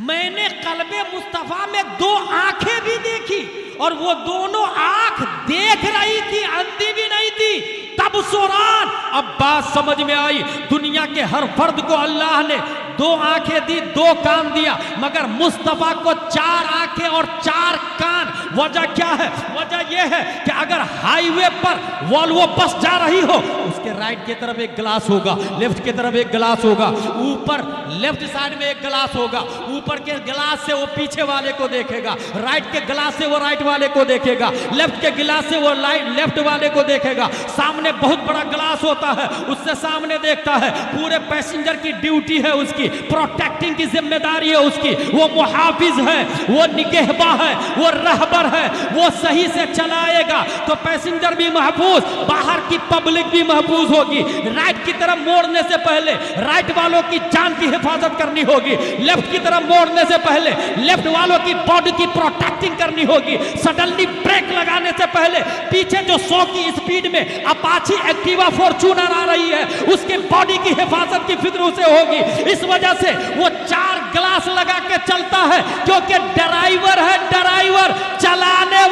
मैंने कल्बे मुस्तफा में दो आंखें भी देखी और वो दोनों आंख देख रही थी, अंधी भी नहीं थी। तब सुरान, अब बात समझ में आई। दुनिया के हर फर्द को अल्लाह ने दो आंखें दी, दो कान दिया, मगर मुस्तफा को चार आंखें और चार कान। वजह क्या है? वजह यह है कि अगर हाईवे पर वॉल्वो बस जा रही हो, उसके राइट की तरफ एक गिलास होगा, लेफ्ट की तरफ एक गिलास होगा, ऊपर लेफ्ट साइड में एक गिलास होगा। ऊपर के गिलास से वो पीछे वाले को देखेगा, राइट के गिलास से वो राइट वाले को देखेगा, लेफ्ट के गिलास से वो लेफ्ट वाले को देखेगा। सामने बहुत बड़ा गिलास होता है, उससे सामने देखता है। पूरे पैसेंजर की ड्यूटी है उसकी, प्रोटेक्टिंग की जिम्मेदारी है उसकी। वो मुहाफिज है, वो निगहबा है, वो रहबर बाहर है वो सही से चलाएगा तो पैसेंजर भी महफूज, बाहर की पब्लिक भी महफूज होगी। राइट की तरफ मोड़ने से पहले राइट वालों की जान की हिफाजत करनी होगी, लेफ्ट की तरफ मोड़ने से पहले लेफ्ट वालों की बॉडी की प्रोटेक्टिंग करनी होगी। सडनली ब्रेक लगाने से पहले पीछे जो 100 की स्पीड में अपाची एक्टिवा फॉर्च्यूनर आ रही है उसके बॉडी की हिफाजत की फिक्र उसे होगी। इस वजह से वो 4 ग्लास लगा के चलता है क्योंकि ड्राइवर है, ड्राइवर चलाने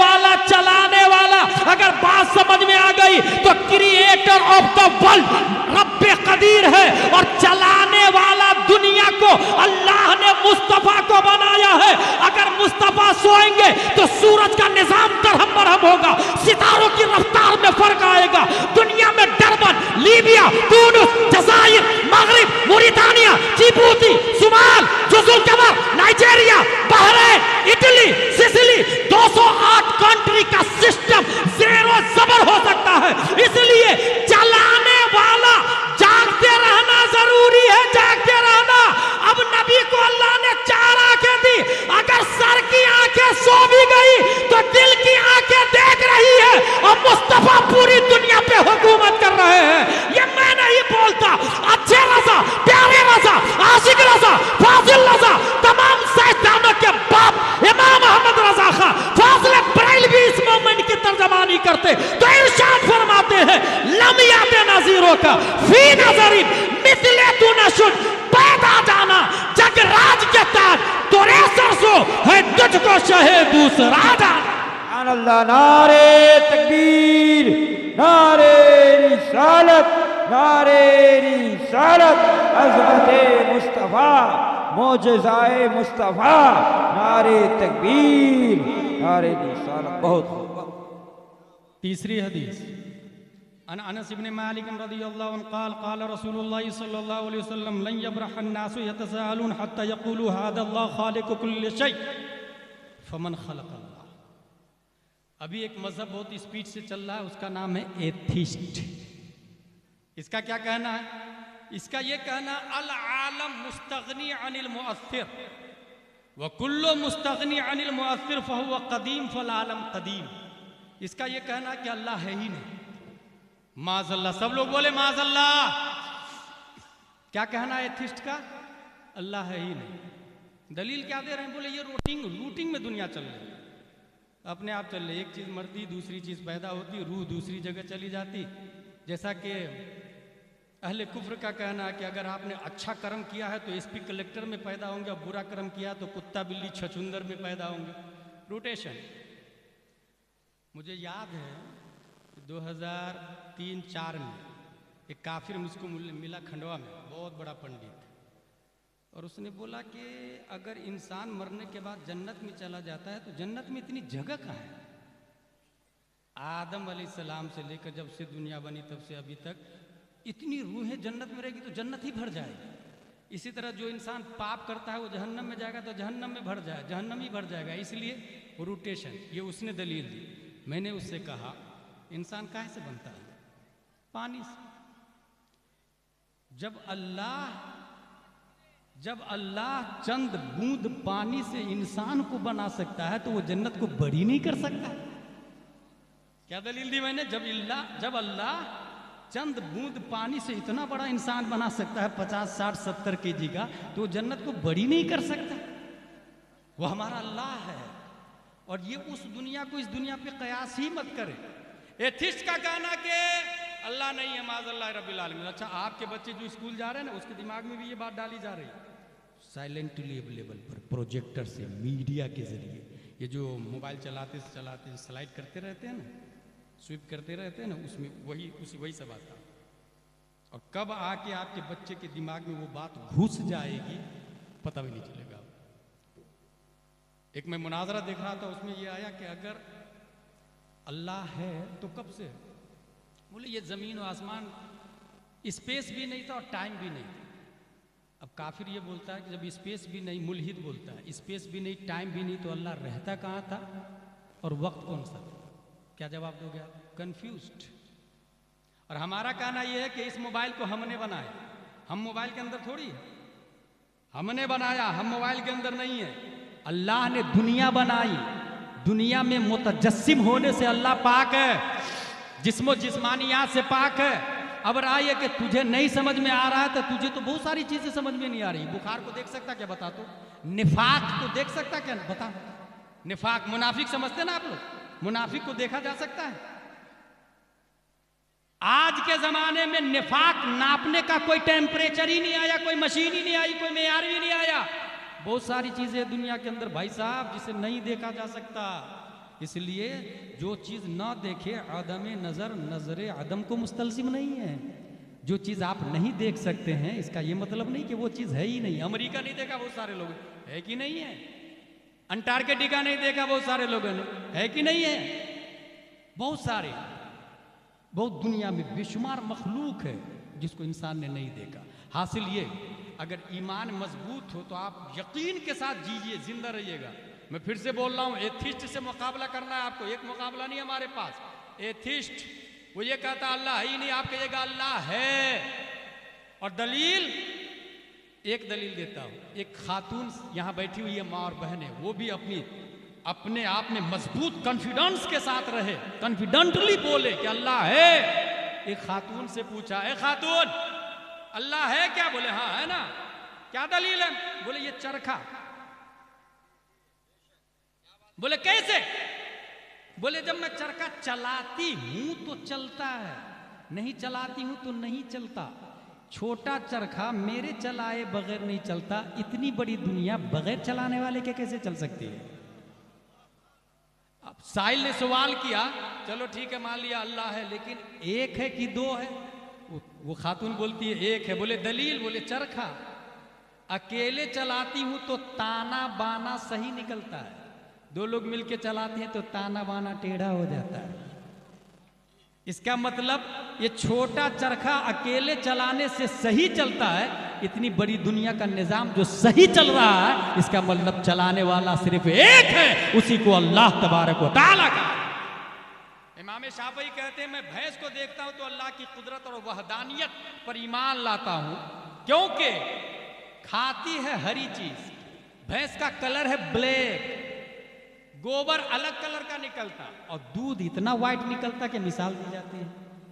वाला अगर बात समझ में आ गई तो क्रिएटर ऑफ द वर्ल्ड रब्बे कदीर है और चलाने वाला दुनिया को अल्लाह ने मुस्तफा को बनाया है। अगर मुस्तफा सोएंगे तो सूरज का निजाम दरहम बरहम होगा, सितारों की रफ्तार में फर्क आएगा। दुनिया में डरबन, लीबिया, तुनिस, जज़ाइर, मगरिब, मोरितानिया, जिबूती, सुमाल, जुजुल कमर, Nigeria, Bahrain, Italy, Sicily 208 country का सिस्टम ज़ेरो ज़बर हो सकता है। इसलिए चलाने वाला जागते रहना जरूरी है, जागते रहना। अब नबी को अल्लाह ने 4 आंखें दी, अगर सर की आंखें सो भी गई तो दिल की आंखें देख रही है और मुस्तफा पूरी दुनिया पे हुकूमत कर रहे हैं। ये मैं नहीं बोलता, अच्छे रजा, प्यारे रजा, आशिक रजा, फाजिल रजा, तमाम सैयदानों के बाप इमाम अहमद रजा खां फाजिल बरेलवी भी इस मोमेंट की तर्जमानी करते तो इरशाद फरमाते हैं लमियात नज़ीरों का फी नज़री मिसले तू नशुन पैदा जाना जग राज के ताज तोरे सरसो है तुझको शहे दूसरा जाना। अल्लाह, नारे तकबीर, नारे रिसालत, नारे रिसालत, अज़मते मुस्तफ़ा, मोजज़ाए मुस्तफ़ा, नारे तकबीर, नारे रिसालत। बहुत तीसरी हदीस अन अनस इब्न मालिक रज़ियल्लाहु अन्हु क़ाल क़ाल रसूलुल्लाह सल्लल्लाहु अलैहि वसल्लम लन यब्रह अन्नासु यतसाअलून हत्ता यक़ूलू हाज़ा अल्लाह ख़ालिक़ु कुल्लि शै फमन ख़लक़ अल्लाह। अभी एक मजहब बहुत स्पीड से चल रहा है, उसका नाम है एथिस्ट। इसका क्या कहना है? इसका ये कहना अल आलम मुस्तगनी अनिल मुअस्सिर व कुल्लु मुस्तगनी अनिल मुअस्सिर फहुव कदीम फल आलम कदीम। इसका ये कहना कि अल्लाह है ही नहीं, माज़अल्लाह। सब लोग बोले माज़अल्लाह। क्या कहना है एथिस्ट का? अल्लाह है ही नहीं। दलील क्या दे रहे हैं? बोले ये रूटिंग में दुनिया चल रही है, अपने आप चल रही। एक चीज़ मरती, दूसरी चीज़ पैदा होती, रूह दूसरी जगह चली जाती। जैसा कि अहले कुफ्र का कहना है कि अगर आपने अच्छा कर्म किया है तो एसपी कलेक्टर में पैदा होंगे, और बुरा कर्म किया तो कुत्ता बिल्ली छछुंदर में पैदा होंगे। रोटेशन। मुझे याद है 2003-04 में एक काफिर मुझको मिला खंडवा में, बहुत बड़ा पंडित, और उसने बोला कि अगर इंसान मरने के बाद जन्नत में चला जाता है तो जन्नत में इतनी जगह कहाँ है? आदम अलैहिस्सलाम से लेकर जब से दुनिया बनी तब से अभी तक इतनी रूहें जन्नत में रहेगी तो जन्नत ही भर जाएगी। इसी तरह जो इंसान पाप करता है वो जहन्नम में जाएगा तो जहन्नम में भर जाए, जहन्नम ही भर जाएगा। इसलिए रोटेशन, ये उसने दलील दी। मैंने उससे कहा इंसान काहे से बनता है? पानी से। जब अल्लाह चंद बूंद पानी से इंसान को बना सकता है तो वो जन्नत को बड़ी नहीं कर सकता? क्या दलील दी मैंने? जब अल्लाह चंद बूंद पानी से इतना बड़ा इंसान बना सकता है 50, 60, 70 केजी का, तो जन्नत को बड़ी नहीं कर सकता? वो हमारा अल्लाह है, और ये उस दुनिया को इस दुनिया पे कयास ही मत करे। एथिस्ट का कहना कि अल्लाह नहीं है, माज़अल्लाह रब्बिल आलमीन। अच्छा, आपके बच्चे जो स्कूल जा रहे हैं ना, उसके दिमाग में भी ये बात डाली जा रही है साइलेंटली अवेलेबल पर, प्रोजेक्टर से, मीडिया के जरिए। ये जो मोबाइल चलाते स्लाइड करते रहते हैं ना, स्विप करते रहते हैं ना, उसमें वही सब आता है। और कब आके आपके बच्चे के दिमाग में वो बात घुस जाएगी पता भी नहीं चलेगा। एक मैं मुनाजरा देख रहा था, उसमें ये आया कि अगर अल्लाह है तो कब से? बोले ये जमीन और आसमान, स्पेस भी नहीं था और टाइम भी नहीं था। अब काफिर ये बोलता है कि जब स्पेस भी नहीं, मुल्हिद बोलता है स्पेस भी नहीं, टाइम भी नहीं, तो अल्लाह रहता कहाँ था और वक्त कौन सा था? क्या जवाब दोगे आप? कंफ्यूज्ड। और हमारा कहना यह है कि इस मोबाइल को हमने बनाया, हम मोबाइल के अंदर थोड़ी है, हमने बनाया, हम मोबाइल के अंदर नहीं है। अल्लाह ने दुनिया बनाई, दुनिया में मुतजस्सिम होने से अल्लाह पाक है, जिस्मो जिस्मानियात से पाक है। अब राय है कि तुझे नहीं समझ में आ रहा है तो तुझे तो बहुत सारी चीजें समझ में नहीं आ रही। बुखार को देख सकता क्या, बता तो। निफाक को देख सकता क्या, बता। निफाक मुनाफिक समझते ना आप लोग, मुनाफिक को देखा जा सकता है। आज के जमाने में निफाक नापने का कोई टेम्परेचर ही नहीं आया, कोई मशीन ही नहीं आई, कोई मेयार ही नहीं आया। बहुत सारी चीजें दुनिया के अंदर भाई साहब जिसे नहीं देखा जा सकता। इसलिए जो चीज ना देखे आदम नजर नजरे आदम को मुस्तलजिम नहीं है। जो चीज आप नहीं देख सकते हैं इसका ये मतलब नहीं कि वो चीज है ही नहीं। अमेरिका नहीं देखा बहुत सारे लोग, है कि नहीं है। अंटार्कटिका नहीं देखा बहुत सारे लोगों ने, है कि नहीं है। बहुत सारे, बहुत दुनिया में बेशुमार मखलूक है जिसको इंसान ने नहीं देखा। हासिल ये, अगर ईमान मजबूत हो तो आप यकीन के साथ जीजिए, जिंदा रहिएगा। मैं फिर से बोल रहा हूं, एथिस्ट से मुकाबला करना है आपको। एक मुकाबला नहीं हमारे पास। एथिस्ट वो ये कहता अल्लाह है ही नहीं, आप कहिएगा अल्लाह है। और दलील, एक दलील देता हूं। एक खातून यहां बैठी हुई है, माँ और बहनें, वो भी अपने आप में मजबूत कॉन्फिडेंस के साथ रहे, कॉन्फिडेंटली बोले कि अल्लाह है। एक खातून से पूछा, ए खातून अल्लाह है क्या? बोले हाँ है ना। क्या दलील है? बोले ये चरखा। बोले कैसे? बोले जब मैं चरखा चलाती हूं तो चलता है, नहीं चलाती हूं तो नहीं चलता। छोटा चरखा मेरे चलाए बगैर नहीं चलता, इतनी बड़ी दुनिया बगैर चलाने वाले के कैसे चल सकती है? अब साहिल ने सवाल किया, चलो ठीक है मान लिया अल्लाह है, लेकिन एक है कि दो है? वो खातून बोलती है एक है। बोले दलील? बोले चरखा अकेले चलाती हूं तो ताना बाना सही निकलता है, दो लोग मिलके चलाते हैं तो ताना बाना टेढ़ा हो जाता है। इसका मतलब ये छोटा चरखा अकेले चलाने से सही चलता है, इतनी बड़ी दुनिया का निजाम जो सही चल रहा है, इसका मतलब चलाने वाला सिर्फ एक है, उसी को अल्लाह तबारक व तआला का। इमाम शाफई कहते हैं मैं भैंस को देखता हूं तो अल्लाह की कुदरत और वहदानियत पर ईमान लाता हूं, क्योंकि खाती है हरी चीज। भैंस का कलर है ब्लैक, गोबर अलग कलर का निकलता और दूध इतना व्हाइट निकलता कि मिसाल दी जाती है।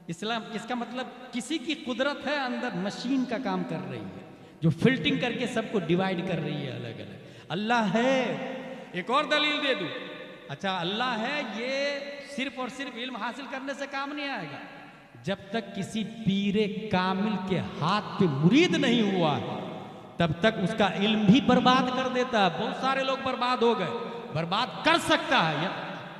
इसका मतलब किसी की कुदरत है, अंदर मशीन का काम कर रही है जो फिल्टरिंग करके सबको डिवाइड कर रही है अलग अलग। अल्लाह है। एक और दलील दे दूं। अच्छा अल्लाह है, ये सिर्फ और सिर्फ इल्म हासिल करने से काम नहीं आएगा। जब तक किसी पीरे कामिल के हाथ पे मुरीद नहीं हुआ है तब तक उसका इल्म भी बर्बाद कर देता है। बहुत सारे लोग बर्बाद हो गए, बर्बाद कर सकता है।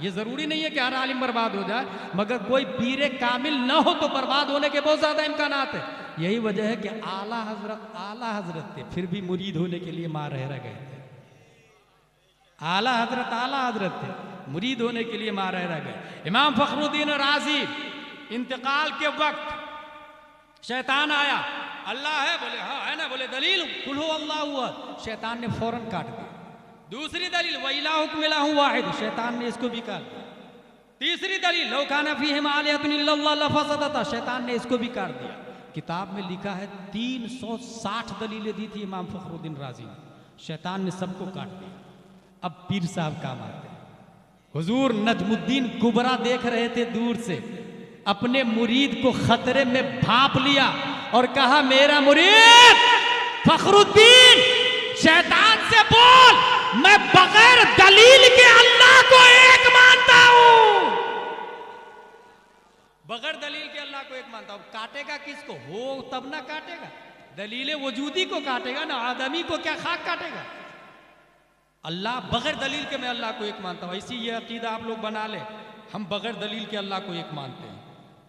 ये जरूरी नहीं है कि हर आलिम बर्बाद हो जाए, मगर कोई पीरे कामिल न हो तो बर्बाद होने के बहुत ज्यादा इम्कानात है। यही वजह है कि आला हजरत थे, फिर भी मुरीद होने के लिए मार रह गए थे। आला हजरत थे, मुरीद होने के लिए मार रह गए। इमाम फखरुद्दीन राजी इंतकाल के वक्त शैतान आया, अल्लाह है? बोले हाँ है ना। बोले दलील? कुल हु अल्लाहु अहद। शैतान ने फौरन काट दिया। दूसरी दलील व इलाहुकुम इलाहुन वाहिद। शैतान ने इसको भी काट दिया। तीसरी दलील लौ काना फीहिमा आलिहतुन इल्लल्लाह लफसदता। शैतान ने इसको भी काट दिया। किताब में लिखा है 360 दलीलें दी थी इमाम फखरुद्दीन राजी ने, शैतान ने सबको काट दिया। अब पीर साहब काम आते हैं। हुजूर नजमुद्दीन कुबरा देख रहे थे दूर से, अपने मुरीद को खतरे में भांप लिया और कहा मेरा मुरीद फखरुद्दीन शैतान से बोल, मैं बगैर दलील के अल्लाह को एक मानता हूं। बगैर दलील के अल्लाह को एक मानता हूं। काटेगा किसको? हो तब ना काटेगा, दलील वजूदी को काटेगा ना, आदमी को क्या खाक काटेगा। अल्लाह बगैर दलील के मैं अल्लाह को एक मानता हूं। इसी ये अकीदा आप लोग बना ले, हम बगैर दलील के अल्लाह को एक मानते हैं।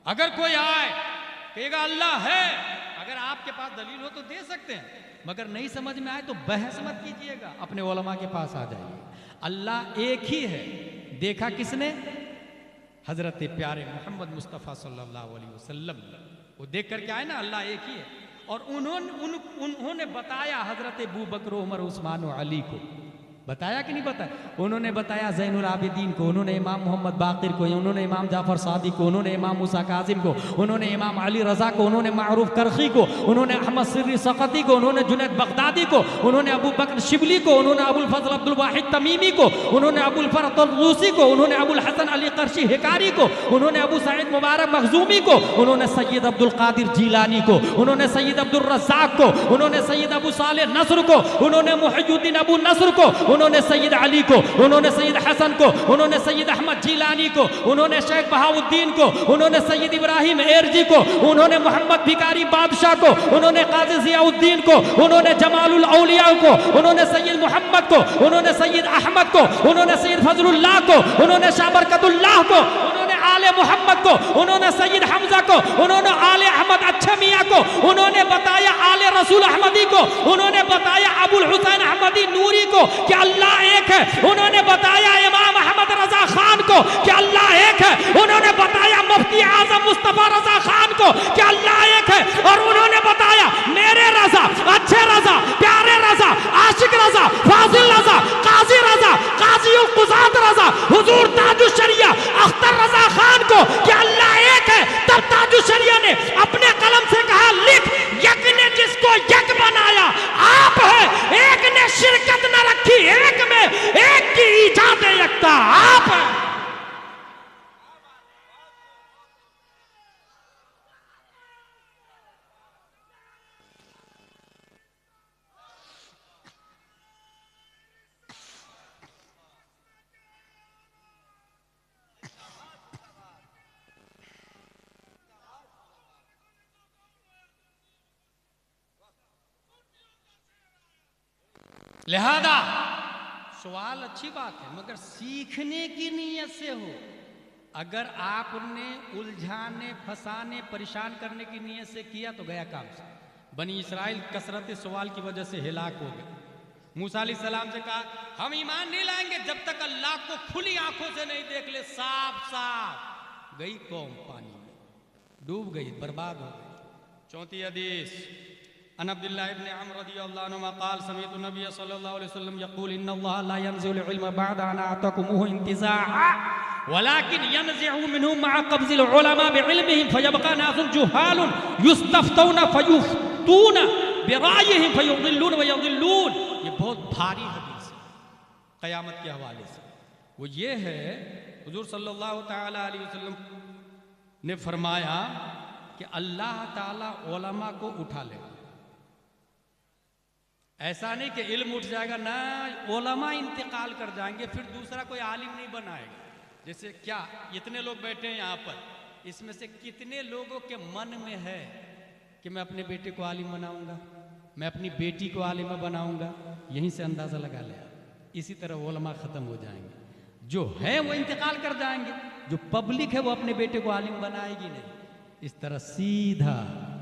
अगर कोई आए कहेगा अल्लाह है, अगर आपके पास दलील हो तो दे सकते हैं, मगर नहीं समझ में आए तो बहस मत कीजिएगा, अपने उलमा के पास आ जाइए। अल्लाह एक ही है। देखा किसने? हजरत प्यारे मोहम्मद मुस्तफ़ा सल्लल्लाहु अलैहि वसल्लम। वो देख करके आए ना अल्लाह एक ही है। और उन्होंने बताया हजरत अबू बकर, उमर, उस्मान और अली को, बताया कि नहीं बताया? उन्होंने बताया ज़ैनुल आबिदीन को, उन्होंने इमाम मोहम्मद बाक़िर को, उन्होंने इमाम जाफ़र सादिक को, उन्होंने इमाम मूसा कासिम को, उन्होंने इमाम अली रज़ा को, उन्होंने मारूफ करखी को, उन्होंने अहमद सिर्री सक़ती को, उन्होंने जुनैद बगदादी को, उन्होंने अबू बकर शिबली को, उन्होंने अबुल फज़ल अब्दुल वाहिद तमीमी को, उन्होंने अबुल फरत अल-रूसी को, उन्होंने अबुल हसन अली क़र्शी हिकारी को, उन्होंने अबू सईद मुबारक मखज़ूमी को, उन्होंने सैयद अब्दुल क़ादिर जीलानी को, उन्होंने सैयद अब्दुल रज़्ज़ाक़ को, उन्होंने सैयद अबू सालेह नस्र को, उन्होंने मुहियुद्दीन अबू नस्र को, उन्होंने सैयद अली को, उन्होंने सैयद हसन को, उन्होंने सैयद अहमद जीलानी को, उन्होंने शेख बहाउद्दीन को, उन्होंने सैयद इब्राहिम एरजी को, उन्होंने मोहम्मद भिकारी बादशाह को, उन्होंने काजी ज़ियाउद्दीन को, उन्होंने जमालुल औलिया को, उन्होंने सैयद मोहम्मद को, उन्होंने सैयद अहमद को, उन्होंने सैयद फजलुल्लाह को, उन्होंने शाह बरकतुल्लाह को, उन्होंने आले मोहम्मद को, उन्होंने सैयद हमजा को, उन्होंने आले अहमद अच्छे मियाँ को, उन्होंने बताया आले रसूल अहमदी को, उन्होंने बताया अबुल हुसैन अहमदी नूरी को कि अल्लाह एक है, उन्होंने बताया इमाम अहमद रजा खान को कि अल्लाह एक है, उन्होंने बताया मुफ्ती आजम मुस्तफा रजा खान को कि अल्लाह एक है, और उन्होंने बताया मेरे रजा, अच्छे रजा, प्यारे रजा, आशिक रजा, फाजिल रजा, काजी रजा, काजी उल कुज़ात रजा, हुजूर ताजुश शरिया अख्तर रजा खान को कि अल्लाह एक है। तब ताजुश शरिया ने अपने कलम से कहा लिख, यक ने जिसको यक बनाया आप है, एक ने शिरकत न रखी एक में, एक की ईजाद यकता आप है। लिहाजा सवाल अच्छी बात है, मगर सीखने की नीयत से हो। अगर आपने उलझाने, फंसाने, परेशान करने की नीयत से किया तो गया काम से। बनी इसराइल कसरत सवाल की वजह से हिलाक हो गए। मूसा अलैहिस्सलाम से कहा हम ईमान नहीं लाएंगे जब तक अल्लाह को खुली आंखों से नहीं देख ले। साफ साफ गई कौम पानी में, डूब गई, बर्बाद हो गई। चौथी हदीस अन अब्दुल्लाह इब्न अम्र रज़ियल्लाहु अन्हुमा क़ाल समीअतु नबी सल्लल्लाहु अलैहि वसल्लम यक़ूल इन्नल्लाह ला यंज़िलु इल्म बअद अन अअताकुमुहु इंतिज़ाअ वलाकिन यंज़िउ मिन्हु मअ क़ब्ज़िल उलमा बिइल्मिहिम फयबक़ा नासुन जुहालुन युस्तफ़तूना फयुफ़्तूना बिराइहिम फयुज़िल्लून व यज़िल्लून। ये बहुत भारी हदीस है क़यामत के हवाले से। वो ये है हुज़ूर सल्लल्लाहु तआला अलैहि वसल्लम ने फरमाया कि अल्लाह ताला उलमा को उठा लेगा। ऐसा नहीं कि इल्म उठ जाएगा ना, उलमा इंतकाल कर जाएंगे, फिर दूसरा कोई आलिम नहीं बनाएगा। जैसे क्या इतने लोग बैठे हैं यहाँ पर, इसमें से कितने लोगों के मन में है कि मैं अपने बेटे को आलिम बनाऊंगा, मैं अपनी बेटी को आलिम बनाऊंगा? यहीं से अंदाज़ा लगा ले। इसी तरह उलमा ख़त्म हो जाएंगे। जो है वो इंतकाल कर जाएंगे, जो पब्लिक है वो अपने बेटे को आलिम बनाएगी नहीं। इस तरह सीधा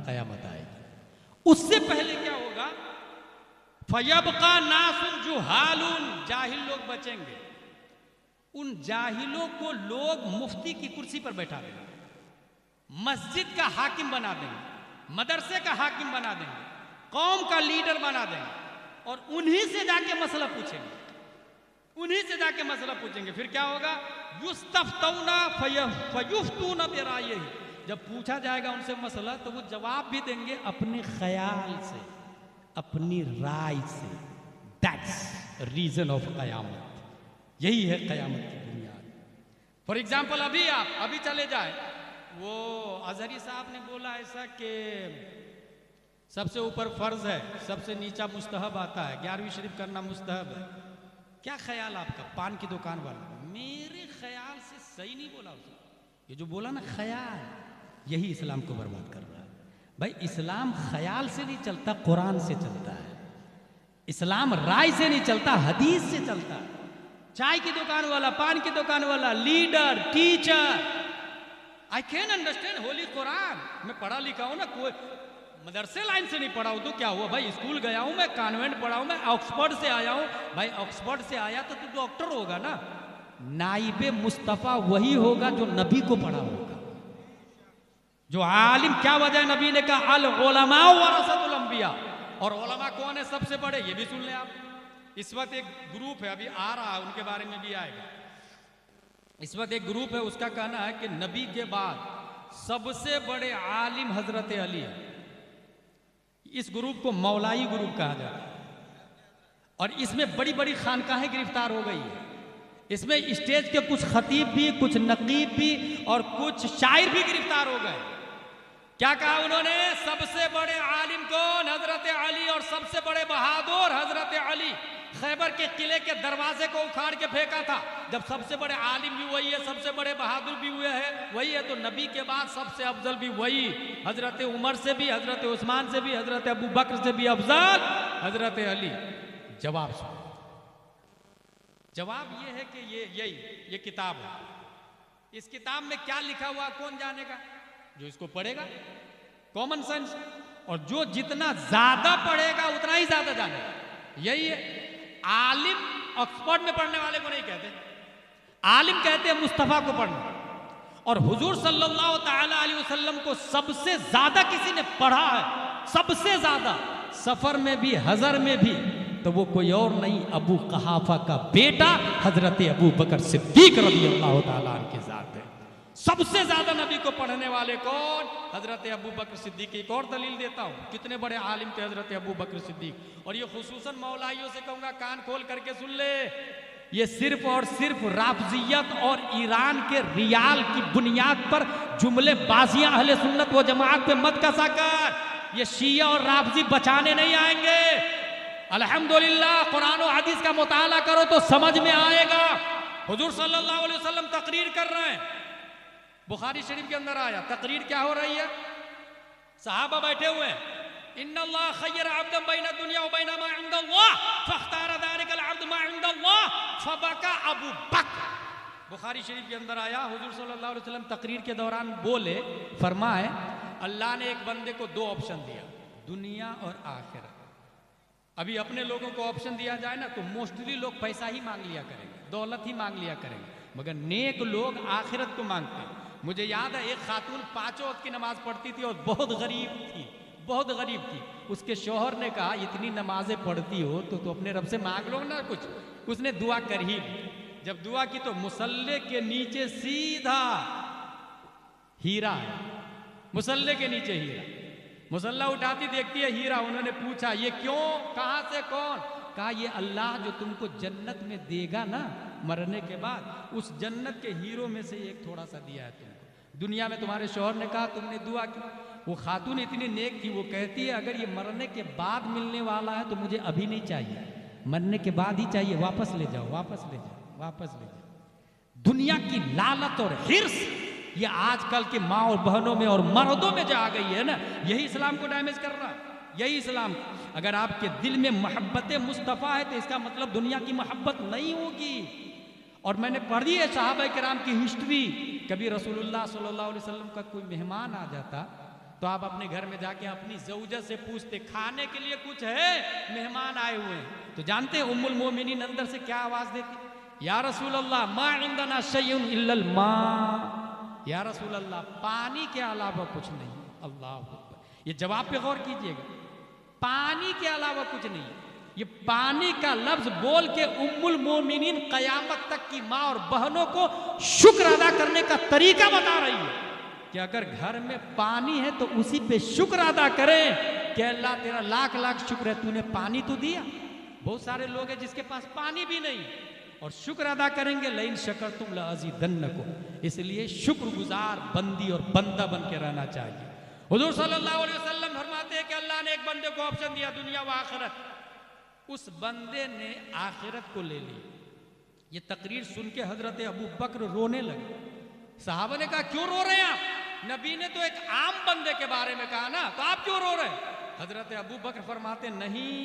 क़यामत आएगी। उससे पहले क्या होगा? फयबका नासुन जुहालुन, जाहिल लोग बचेंगे। उन जाहिलों को लोग मुफ्ती की कुर्सी पर बैठा देंगे, मस्जिद का हाकिम बना देंगे, मदरसे का हाकिम बना देंगे, कौम का लीडर बना देंगे, और उन्हीं से जाके मसला पूछेंगे, उन्हीं से जाके मसला पूछेंगे। फिर क्या होगा? युस्तफ्तूना फयुफ्तूना बिराइही। जब पूछा जाएगा उनसे मसला तो वो जवाब भी देंगे अपने ख्याल से, अपनी राय से। दैट्स रीजन ऑफ कयामत। यही है कयामत की बुनियाद। फॉर एग्जाम्पल अभी चले जाए, वो अजहरी साहब ने बोला ऐसा कि सबसे ऊपर फर्ज है, सबसे नीचा मुस्तहब आता है, 11वीं शरीफ करना मुस्तहब है। क्या ख्याल आपका? पान की दुकान वाला मेरे ख्याल से सही नहीं बोला उसने। ये जो बोला ना ख्याल, यही इस्लाम को बर्बाद कर रहा है। भाई इस्लाम ख्याल से नहीं चलता, कुरान से चलता है। इस्लाम राय से नहीं चलता, हदीस से चलता है। चाय की दुकान वाला, पान की दुकान वाला, leader, teacher, I can understand Holi Quran. मैं पढ़ा लिखा हूं ना, कोई मदरसे लाइन से नहीं पढ़ा हूं तो क्या हुआ भाई? स्कूल गया हूं मैं, कॉन्वेंट पढ़ा हूं मैं, ऑक्सफोर्ड से आया हूं। भाई ऑक्सफोर्ड से आया तो तू डॉक्टर होगा ना। नाइबे मुस्तफ़ा वही होगा जो नबी को पढ़ा होगा, जो आलिम। क्या वजह नबी ने कहा अल उलमा वरसतुल अंबिया, और उलमा कौन है? सबसे बड़े। ये भी सुन लें आप, इस वक्त एक ग्रुप है, अभी आ रहा है, उनके बारे में भी आएगा। इस वक्त एक ग्रुप है, उसका कहना है कि नबी के बाद सबसे बड़े आलिम हजरत अली है। इस ग्रुप को मौलाई ग्रुप कहा जाता है और इसमें बड़ी बड़ी खानकाहें गिरफ्तार हो गई है। इसमें स्टेज के कुछ खतीब भी, कुछ नकीब भी और कुछ शायर भी गिरफ्तार हो गए। क्या कहा उन्होंने? सबसे बड़े आलिम कौन? हजरत अली, और सबसे बड़े बहादुर हजरत अली। खैबर के किले के दरवाजे को उखाड़ के फेंका था। जब सबसे बड़े आलिम भी वही है, सबसे बड़े बहादुर भी हुए हैं वही है, तो नबी के बाद सबसे अफजल भी वही। हजरत उमर से भी, हजरत उस्मान से भी, हजरत अबू बकर से भी अफजल हजरत अली। जवाब सुनो। जवाब ये है कि ये किताब है। इस किताब में क्या लिखा हुआ कौन जानेगा? जो इसको पढ़ेगा, कॉमन सेंस। और जो जितना ज्यादा पढ़ेगा उतना ही ज्यादा जानेगा। यही है। आलिम ऑक्सफोर्ड में पढ़ने वाले को नहीं कहते, आलिम कहते हैं मुस्तफा को पढ़ना। और हुजूर सल्लल्लाहु ताला अलैहि वसल्लम को सबसे ज्यादा किसी ने पढ़ा है, सबसे ज्यादा, सफर में भी हजर में भी, तो वो कोई और नहीं, अबू कहाफा का बेटा हजरत अबू बकर सिद्दीक रज़ियल्लाहु ताला अन्हु के साथ है। सबसे ज्यादा नबी को पढ़ने वाले कौन? हजरत अबू बकर सिद्दीक। एक और दलील देता हूं, कितने बड़े आलिम थे हजरत अबू बकर सिद्दीक। और ये खुसूसन मौलाइयों से कहूंगा, कान खोल करके सुन ले। ये सिर्फ और सिर्फ राफजियत और ईरान के रियाल की बुनियाद पर जुमले बाजियां अहले सुन्नत व जमात पे मत कसा कर। ये शिया और राफजी बचाने नहीं आएंगे। अल्हम्दुलिल्लाह कुरान और हदीस का मुताला करो तो समझ में आएगा। हुजूर सल्लल्लाहु अलैहि वसल्लम तकरीर कर रहे हैं, बुखारी शरीफ के अंदर आया। तकरीर क्या हो रही है? सहाबा बैठे हुए हैं। इन्नल्लाह खय्यर अब्दन बैन दुनिया व बैन मा इंदल्लाह फख्तार ज़ालिकल अब्द मा इंदल्लाह फबका अबू बकर। बुखारी शरीफ के अंदर आया। हुजूर सल्लल्लाहु अलैहि वसल्लम तकरीर के दौरान बोले, फरमाए, अल्लाह ने एक बंदे को दो ऑप्शन दिया, दुनिया और आखिरत। अभी अपने लोगों को ऑप्शन दिया जाए ना तो मोस्टली लोग पैसा ही मांग लिया करेंगे, दौलत ही मांग लिया करेंगे, मगर नेक लोग आखिरत को मांगते हैं। मुझे याद है एक खातून 5 वक्त की नमाज पढ़ती थी और बहुत गरीब थी, बहुत गरीब थी। उसके शौहर ने कहा, इतनी नमाजें पढ़ती हो तो अपने रब से मांग लो ना कुछ। उसने दुआ कर ही ली। जब दुआ की तो मुसल्ले के नीचे सीधा हीरा है, मुसल्ले के नीचे हीरा। मुसल्ला उठाती देखती है हीरा। उन्होंने पूछा, ये क्यों? कहां से? कौन? कहा, ये अल्लाह जो तुमको जन्नत में देगा ना मरने के बाद, उस जन्नत के हीरों में से एक थोड़ा सा दिया है तुमको। दुनिया में तुम्हारे शौहर ने कहा, तुमने दुआ की। वो खातून इतनी नेक थी, वो कहती है, अगर ये मरने के बाद मिलने वाला है तो मुझे अभी नहीं चाहिए, मरने के बाद ही चाहिए। वापस ले जाओ, वापस ले जाओ, वापस ले जाओ। दुनिया की लालच और हिर्स ये आजकल के माँ और बहनों में और मर्दों में जो आ गई है ना, यही इस्लाम को डैमेज कर रहा है। यही इस्लाम। अगर आपके दिल में मोहब्बत मुस्तफ़ा है तो इसका मतलब दुनिया की मोहब्बत नहीं होगी। और मैंने पढ़ी है सहाबा किराम की हिस्ट्री। कभी रसूलुल्लाह सल्लल्लाहु अलैहि वसल्लम का कोई मेहमान आ जाता तो आप अपने घर में जाके अपनी ज़ौजा से पूछते, खाने के लिए कुछ है? मेहमान आए हुए हैं। तो जानते हैं उम्मुल मोमिनीन अंदर से क्या आवाज देती? या रसूलल्लाह मा इंदना शयउन इल्लल मा। या रसूलल्लाह, पानी के अलावा कुछ नहीं। अल्लाह अकबर। ये जवाब पे गौर कीजिएगा, पानी के अलावा कुछ नहीं। ये पानी का लफ्ज बोल के उम्मुल मोमिनीन कयामत तक की माँ और बहनों को शुक्र अदा करने का तरीका बता रही है कि अगर घर में पानी है तो उसी पे शुक्र अदा करें कि अल्लाह तेरा लाख लाख शुक्र है, तूने पानी तो दिया। बहुत सारे लोग हैं जिसके पास पानी भी नहीं और शुक्र अदा करेंगे, लइन शकरतुम लअज़ीदन्नकुम। इसलिए शुक्रगुजार बंदी और बंदा बन के रहना चाहिए। हुजूर सल्लल्लाहु अलैहि वसल्लम फरमाते हैं कि अल्लाह ने एक बंदे को ऑप्शन दिया, दुनिया व आखिरत। उस बंदे ने आखिरत को ले ली। ये तकरीर सुन के हजरत अबू बकर रोने लगे। सहाबा ने कहा, क्यों रो रहे हैं आप? नबी ने तो एक आम बंदे के बारे में कहा ना, तो आप क्यों रो रहे हैं? हजरत अबू बकर फरमाते, नहीं,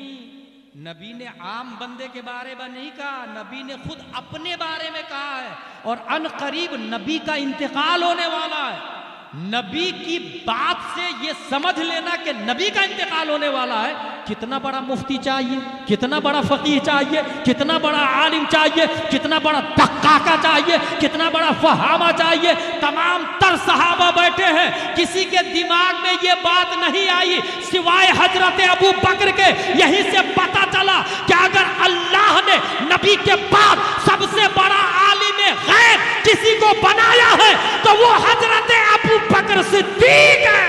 नबी ने आम बंदे के बारे में नहीं कहा, नबी ने खुद अपने बारे में कहा है। और अनकरीब नबी का इंतकाल होने वाला है। नबी की बात से ये समझ लेना कि नबी का इंतकाल होने वाला है। कितना बड़ा मुफ्ती चाहिए, कितना बड़ा फकीह चाहिए, कितना बड़ा आलिम चाहिए, कितना बड़ा तक्काका चाहिए, कितना बड़ा फहामा चाहिए। तमाम तर सहाबा बैठे हैं, किसी के दिमाग में ये बात नहीं आई सिवाय हजरत अबू बकर के। यहीं से पता चला कि अगर अल्लाह अल्लाह ने नबी के बाद सबसे बड़ा आलिम गैर किसी को बनाया है तो वो हजरत अबू बकर सिद्दीक है।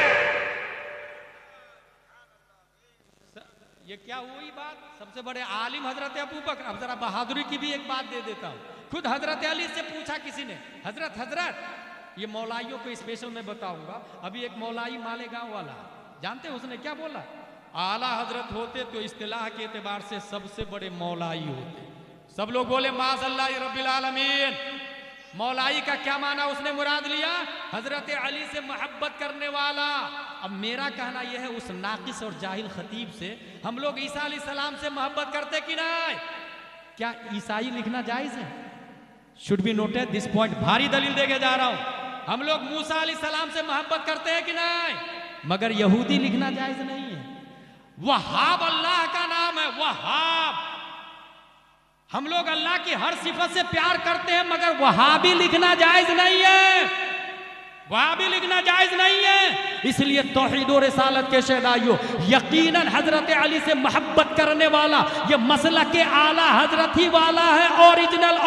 ये क्या हुई बात, सबसे बड़े आलिम हजरत अबू बकर। अब जरा बहादुरी की भी एक बात दे देता हूं। खुद हजरत अली से पूछा किसी ने, हजरत ये मौलाइयों को स्पेशल मैं बताऊंगा। अभी एक मौलाई मालेगांव वाला, जानते हैं उसने क्या बोला? आला हजरत होते तो इस्तिलाह के एतबार से सबसे बड़े मौलाई होते। सब लोग बोले माशअल्लाह रब्बिल आलमीन। मौलाई का क्या माना उसने मुराद लिया? हजरत अली से मोहब्बत करने वाला। अब मेरा कहना यह है, उस नाकिस और जाहिल खतीब से हम लोग ईसा अलैहिस्सलाम से मोहब्बत करते कि नहीं? क्या ईसाई लिखना जायज है? Should be noted this point. भारी दलील देके जा रहा हूं। हम लोग मूसा अलैहिस्सलाम से मोहब्बत करते हैं कि नहीं? मगर यहूदी लिखना जायज नहीं है। वहाब अल्लाह का नाम है, वहाब। हम लोग अल्लाह की हर सिफत से प्यार करते हैं, मगर वहाबी लिखना जायज नहीं है, वहाबी लिखना जायज नहीं है। इसलिए तौहीद और रिसालत के शहदाइयों, यकीनन हजरत अली से मोहब्बत करने वाला ये मसलक के आला हजरत ही वाला है। ओरिजिनल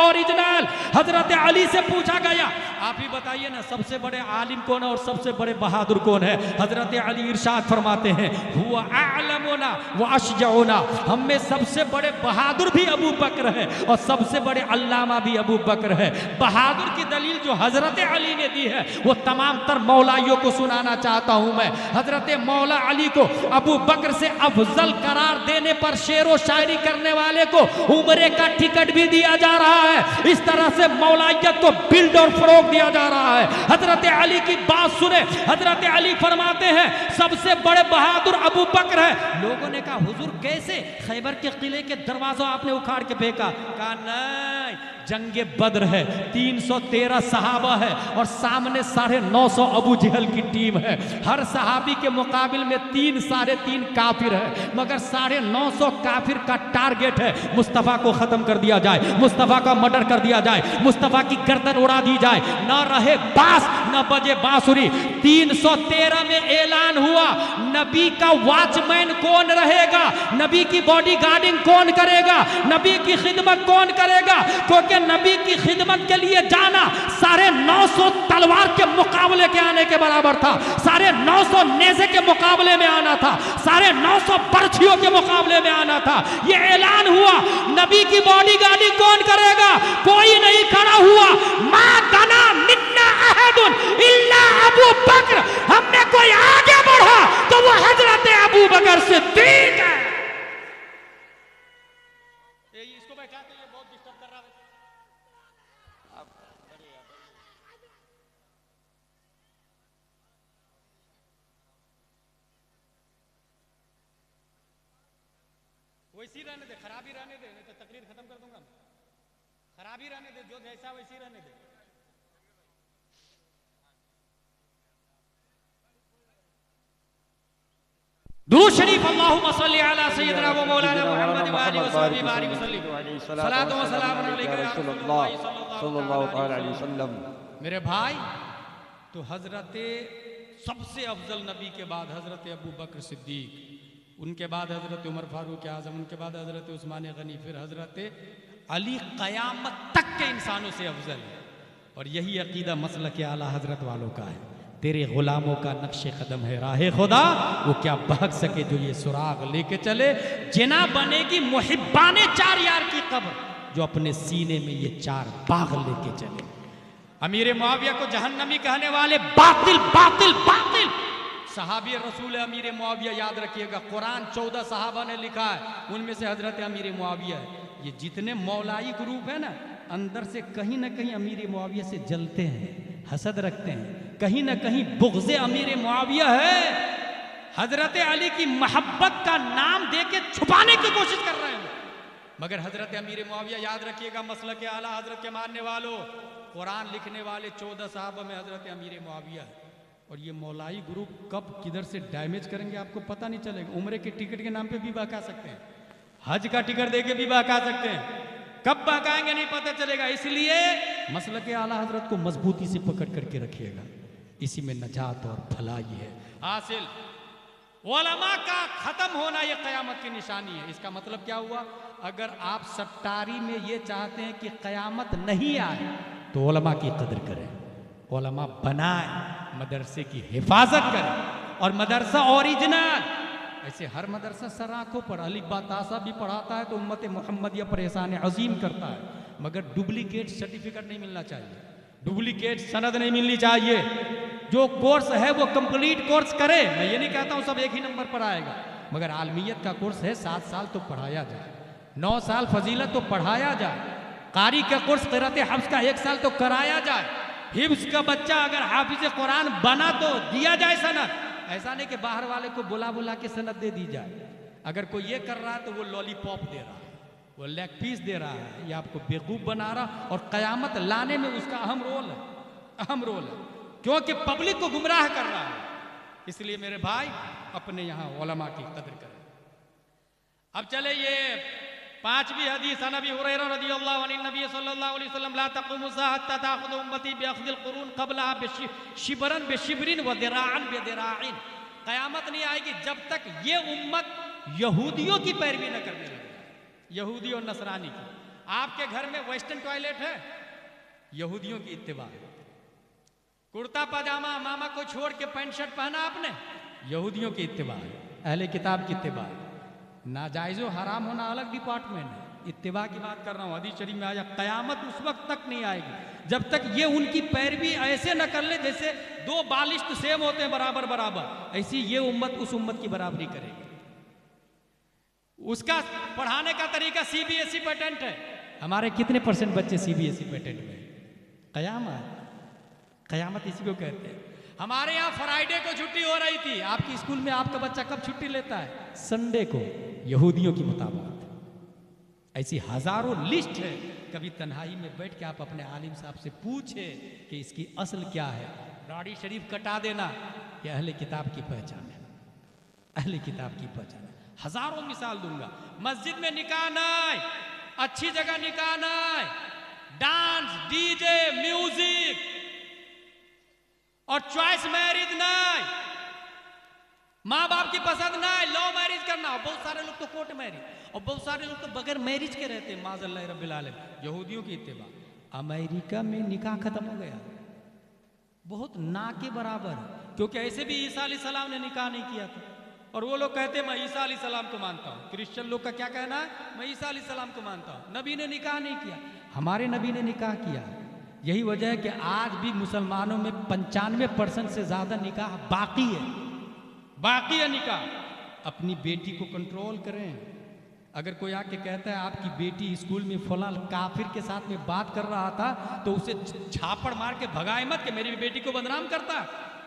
हजरत अली से पूछा गया, आप ही बताइए ना सबसे बड़े आलिम कौन है और सबसे बड़े बहादुर कौन है? हजरत अली इरशाद फरमाते हैं, हुवा अअलमुना व अशजउना। हम में सबसे बड़े बहादुर भी अबू बकर है और सबसे बड़े अल्लामा भी अबू बकर है। बहादुर की दलील जो हजरत अली ने दी है वो तमाम तर मौलाइयों को सुनाना चाहता हूं मैं। हजरत मौला अली को अबू बकर से अफजल करार देने पर शेर व शायरी करने वाले को उम्रे का टिकट भी दिया जा रहा है। इस तरह से मौलाइयत को बिल्ड और फरोग दिया जा रहा है। हजरत अली की बात सुने, हजरत अली फरमाते हैं सबसे बड़े बहादुर अबू बकर है। लोगों ने कहा हुजूर कैसे? खैबर के किले के दरवाजा आपने उखाड़ के फेंका? कहा नहीं, जंगे बद्र है, 313 सहाबा है और सामने 950 अबू जहल की टीम है। हर सहाबी के मुकाबिल में 3 साढ़े 3 काफिर है, मगर 950 काफिर का टारगेट है मुस्तफ़ा को खत्म कर दिया जाए, मुस्तफ़ा का मर्डर कर दिया जाए, मुस्तफ़ा की गर्दन उड़ा दी जाए, न रहे बास न बजे बांसुरी। 313 में ऐलान हुआ, नबी का वॉचमैन कौन रहेगा, नबी की बॉडी गार्डिंग कौन करेगा, नबी की खिदमत कौन करेगा? क्योंकि नबी की खिदमत के लिए जाना 950 तलवार के मुकाबले के आने के बराबर था, 950 नेज़े के मुकाबले में आना था, 950 बर्छियों के मुकाबले में आना था। यह ऐलान हुआ, नबी की बॉडी गार्डिंग कौन करेगा? कोई नहीं खड़ा हुआ। मा दना मिन्ना अहदुन इल्ला अबू बकर। हमने कोई आगे बढ़ा तो वो हजरत अबू बकर सिद्दीक है। इसको बैठाते हैं, बहुत डिस्टर्ब कर रहा है। वैसी रहने दे, खराबी रहने दे, नहीं तो तकरीर खत्म कर दूंगा। खराबी रहने दे, जो जैसा वैसी रहने दे। दुरूद शरीफ अल्लाहुम्मा सल्ली अला सय्यिदिना व मौलाना मुहम्मद व आलिहि व सहबिहि बारिक वसल्लम। सलातो व सलाम अलैका या रसूलल्लाह सल्लल्लाहु अलैहि वसल्लम। मेरे भाई, तो हजरत सबसे अफजल नबी के बाद हजरत अबू बकर सिद्दीक, उनके बाद हजरत उमर फारूक आजम, उनके बाद हजरत उस्मान गनी, फिर हजरत अली क़यामत तक के इंसानों से अफजल है। और यही अकीदा मसलक आला हजरत वालों का है। तेरे गुलामों का नक्शे कदम है राहे खुदा, वो क्या बहक सके जो ये सुराग लेके चले। जिना बनेगी मुहिब्बाने 4 यार की कब्र, जो अपने सीने में ये 4 बाग लेके चले। अमीर मुआविया को जहन्नमी कहने वाले बातिल बातिल बातिल सहाबी रसूल अमीर मुआविया, याद रखिएगा। कुरान 14 सहाबा ने लिखा है, उनमें से हजरत अमीर मुआविया है। ये जितने मौलाई ग्रुप है ना, अंदर से कहीं ना कहीं अमीर मुआविया से जलते हैं, हसद रखते हैं, कहीं ना कहीं बुग़्ज़े अमीर मुआविया है। हजरत अली की मोहब्बत का नाम देके छुपाने की कोशिश कर रहे हैं। मगर हजरत अमीर मुआविया, याद रखिएगा, मसलक आला हजरत के मानने वालों, कुरान लिखने वाले 14 साहबा में हजरत अमीर मुआविया है। और ये मौलाई ग्रुप कब किधर से डैमेज करेंगे आपको पता नहीं चलेगा। उम्रे के टिकट के नाम पे भी बहका सकते हैं, हज का टिकट देके भी बहका सकते हैं, कब बहकाएंगे नहीं पता चलेगा। इसलिए मसलक आला हजरत को मजबूती से पकड़ करके रखिएगा, इसी में नजात और भलाई है हासिल। उलमा का खत्म होना ये क़यामत की निशानी है। इसका मतलब क्या हुआ? अगर आप सट्टारी में ये चाहते हैं कि क़यामत नहीं आए तो उलमा की कदर करें, उलमा बनाए, मदरसे की हिफाजत करें और मदरसा ओरिजिनल। ऐसे हर मदरसा सर आंखों पर अली बातासा भी पढ़ाता है तो उम्मत मोहम्मदिया पर एहसान अजीम करता है, मगर डुप्लीकेट सर्टिफिकेट नहीं मिलना चाहिए, डुप्लीकेट सनद नहीं मिलनी चाहिए। जो कोर्स है वो कंप्लीट कोर्स करे। मैं ये नहीं कहता हूँ सब एक ही नंबर पर आएगा, मगर आलमियत का कोर्स है 7 साल तो पढ़ाया जाए, 9 साल फजीलत तो पढ़ाया जाए, कारी का कोर्स क़िरात हफ्ज़ का 1 साल तो कराया जाए। हिफ्ज़ का बच्चा अगर हाफिज़ कुरान बना तो दिया जाए सनद। ऐसा नहीं कि बाहर वाले को बुला बुला के सनद दे दी जाए। अगर कोई ये कर रहा है तो वो लॉलीपॉप दे रहा है, वो लेग पीस दे रहा है, या आपको बेवकूफ़ बना रहा, और क़यामत लाने में उसका अहम रोल है, अहम रोल है, क्योंकि पब्लिक को गुमराह कर रहा है। इसलिए मेरे भाई अपने यहाँ उलमा की कदर करें। अब चले ये 5वीं हदीस, नबी हुरैरा रज़ियल्लाहु अन्हु नबी सल्लल्लाहु अलैहि वसल्लम ला तक़ूमु हत्ता ताख़ुज़ु उम्मती बिअख़्ज़िल क़ुरून क़ब्लहा शिबरन बिशिबरिन व दिराअन बिदिराइन। क़यामत नहीं आएगी जब तक ये उम्मत यहूदियों की पैरवी न करने लगे, यहूदी और नसरानी की। आपके घर में वेस्टर्न टॉयलेट है, यहूदियों की इत्तिबा है। कुर्ता पजामा मामा को छोड़ के पैंट शर्ट पहना आपने, यहूदियों की इत्तिबा है, अहले किताब की इत्तिबा है। नाजायज़ो हराम होना अलग डिपार्टमेंट है, इत्तिबा की बात कर रहा हूँ। हदीस शरीफ में आया क़यामत उस वक्त तक नहीं आएगी जब तक ये उनकी पैरवी ऐसे न कर ले जैसे 2 बालिश्त सेम होते हैं बराबर बराबर, ऐसी ये उम्मत उस उम्मत की बराबरी करेगी। उसका पढ़ाने का तरीका CBSE पैटर्न है। हमारे कितने % बच्चे CBSE पैटर्न में? क़यामत, क़यामत इसी को कहते हैं। हमारे यहाँ फ्राइडे को छुट्टी हो रही थी, आपकी स्कूल में आपका बच्चा कब छुट्टी लेता है? संडे को, यहूदियों की मुताबिक। ऐसी हजारों लिस्ट है। कभी तन्हाई में बैठ के आप अपने आलिम साहब से पूछे कि इसकी असल क्या है। दाढ़ी शरीफ कटा देना ये अहले किताब की पहचान है, अहले किताब की पहचान है। हजारों मिसाल दूंगा। मस्जिद में निकाह नहीं, अच्छी जगह निकाह नहीं, डांस, डीजे, म्यूजिक और चॉइस मैरिज नहीं, माँ बाप की पसंद नहीं, लव मैरिज करना। और बहुत सारे लोग तो कोर्ट मैरिज, और बहुत सारे लोग तो बगैर मैरिज के रहते हैं, माज़अल्लाह रब्बिल आलमीन। यहूदियों की इत्तिबा। अमेरिका में निकाह खत्म हो गया, बहुत ना के बराबर, क्योंकि ऐसे भी ईसा अलैहिस्सलाम ने निकाह नहीं किया था, और वो लोग कहते हैं मैं ईसा अलैहिस्सलाम को मानता हूँ। क्रिश्चियन लोग का क्या कहना है? मैं ईसा अलैहिस्सलाम को मानता हूँ। नबी ने निकाह नहीं किया, हमारे नबी ने निकाह किया। यही वजह है कि आज भी मुसलमानों में 95% से ज़्यादा निकाह बाकी है, बाकी है निकाह। अपनी बेटी को कंट्रोल करें। अगर कोई आके कहता है आपकी बेटी स्कूल में फलां काफिर के साथ में बात कर रहा था, तो उसे छापड़ मार के भगाए मत कि मेरी बेटी को बदनाम करता।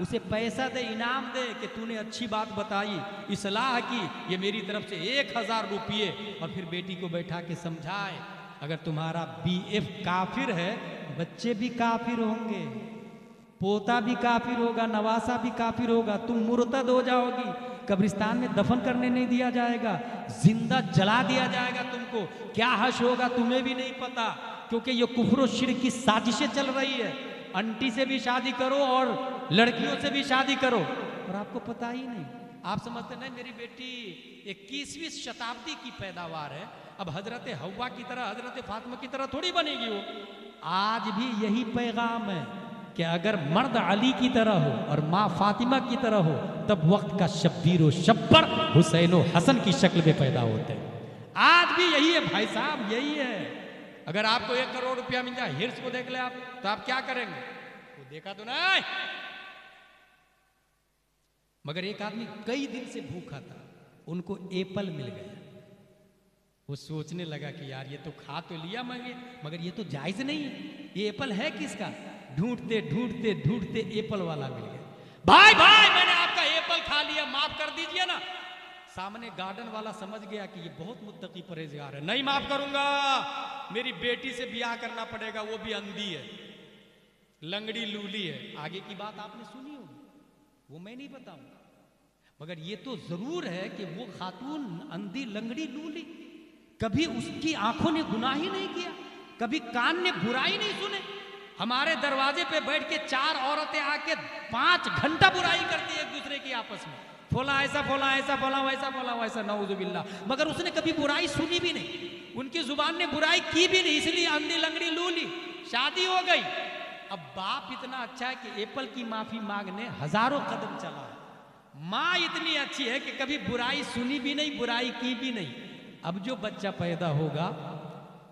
उसे पैसा दे, इनाम दे कि तूने अच्छी बात बताई, इस्लाह की, ये मेरी तरफ से 1000 रुपये, और फिर बेटी को बैठा के समझाए। अगर तुम्हारा BF काफिर है, बच्चे भी काफिर होंगे, पोता भी काफिर होगा, नवासा भी काफिर होगा, तुम मुर्तद हो जाओगी, कब्रिस्तान में दफन करने नहीं दिया जाएगा, जिंदा जला दिया जाएगा तुमको। क्या हश होगा तुम्हें भी नहीं पता, क्योंकि ये कुफ्र और शिर्क की साजिशें चल रही है। आंटी से भी शादी करो और लड़कियों से भी शादी करो, और आपको पता ही नहीं। आप समझते नहीं मेरी बेटी 21वीं शताब्दी की पैदावार है, अब हजरत हव्वा की तरह, हजरत फातिमा की तरह थोड़ी बनेगी वो। आज भी यही पैगाम है कि अगर मर्द अली की तरह हो और माँ फातिमा की तरह हो, तब वक्त का शब्बीर व शब्बर हुसैन व हसन की शक्ल में पैदा होते हैं। आज भी यही है भाई साहब, यही है। अगर आपको 1 करोड़ रुपया मिल जाए, हिर्स को देख ले आप, तो आप क्या करेंगे? वो देखा तो नहीं। मगर एक आदमी कई दिन से भूखा था, उनको एप्पल मिल गया। वो सोचने लगा कि यार ये तो खा तो लिया मगर ये तो जायज नहीं है, ये एप्पल है किसका? ढूंढते ढूंढते ढूंढते एप्पल वाला मिल गया। भाई भाई मैंने आपका एप्पल खा लिया, माफ कर दीजिए ना। सामने गार्डन वाला समझ गया कि ये बहुत मुत्तकी परहेजगार है, नहीं माफ करूंगा, मेरी बेटी से ब्याह करना पड़ेगा, वो भी अंधी है, लंगड़ी लूली है। आगे की बात आपने सुनी होगी, वो मैं नहीं बताऊंगा, मगर ये तो जरूर है कि वो खातून अंधी लंगड़ी लूली, कभी उसकी आंखों ने गुनाह ही नहीं किया, कभी कान ने बुराई नहीं सुने। हमारे दरवाजे पे बैठ के 4 औरतें आके 5 घंटा बुराई करती है एक दूसरे की आपस में, फोला ऐसा फोला, ऐसा फोला, वैसा फोला, वैसा, नऊजुबिल्ला। मगर उसने कभी बुराई सुनी भी नहीं, उनकी जुबान ने बुराई की भी नहीं, इसलिए अंधी लंगड़ी लूली, शादी हो गई। अब बाप इतना अच्छा है कि एप्पल की माफी मांगने हजारों कदम चला है। माँ इतनी अच्छी है कि कभी बुराई सुनी भी नहीं, बुराई की भी नहीं। अब जो बच्चा पैदा होगा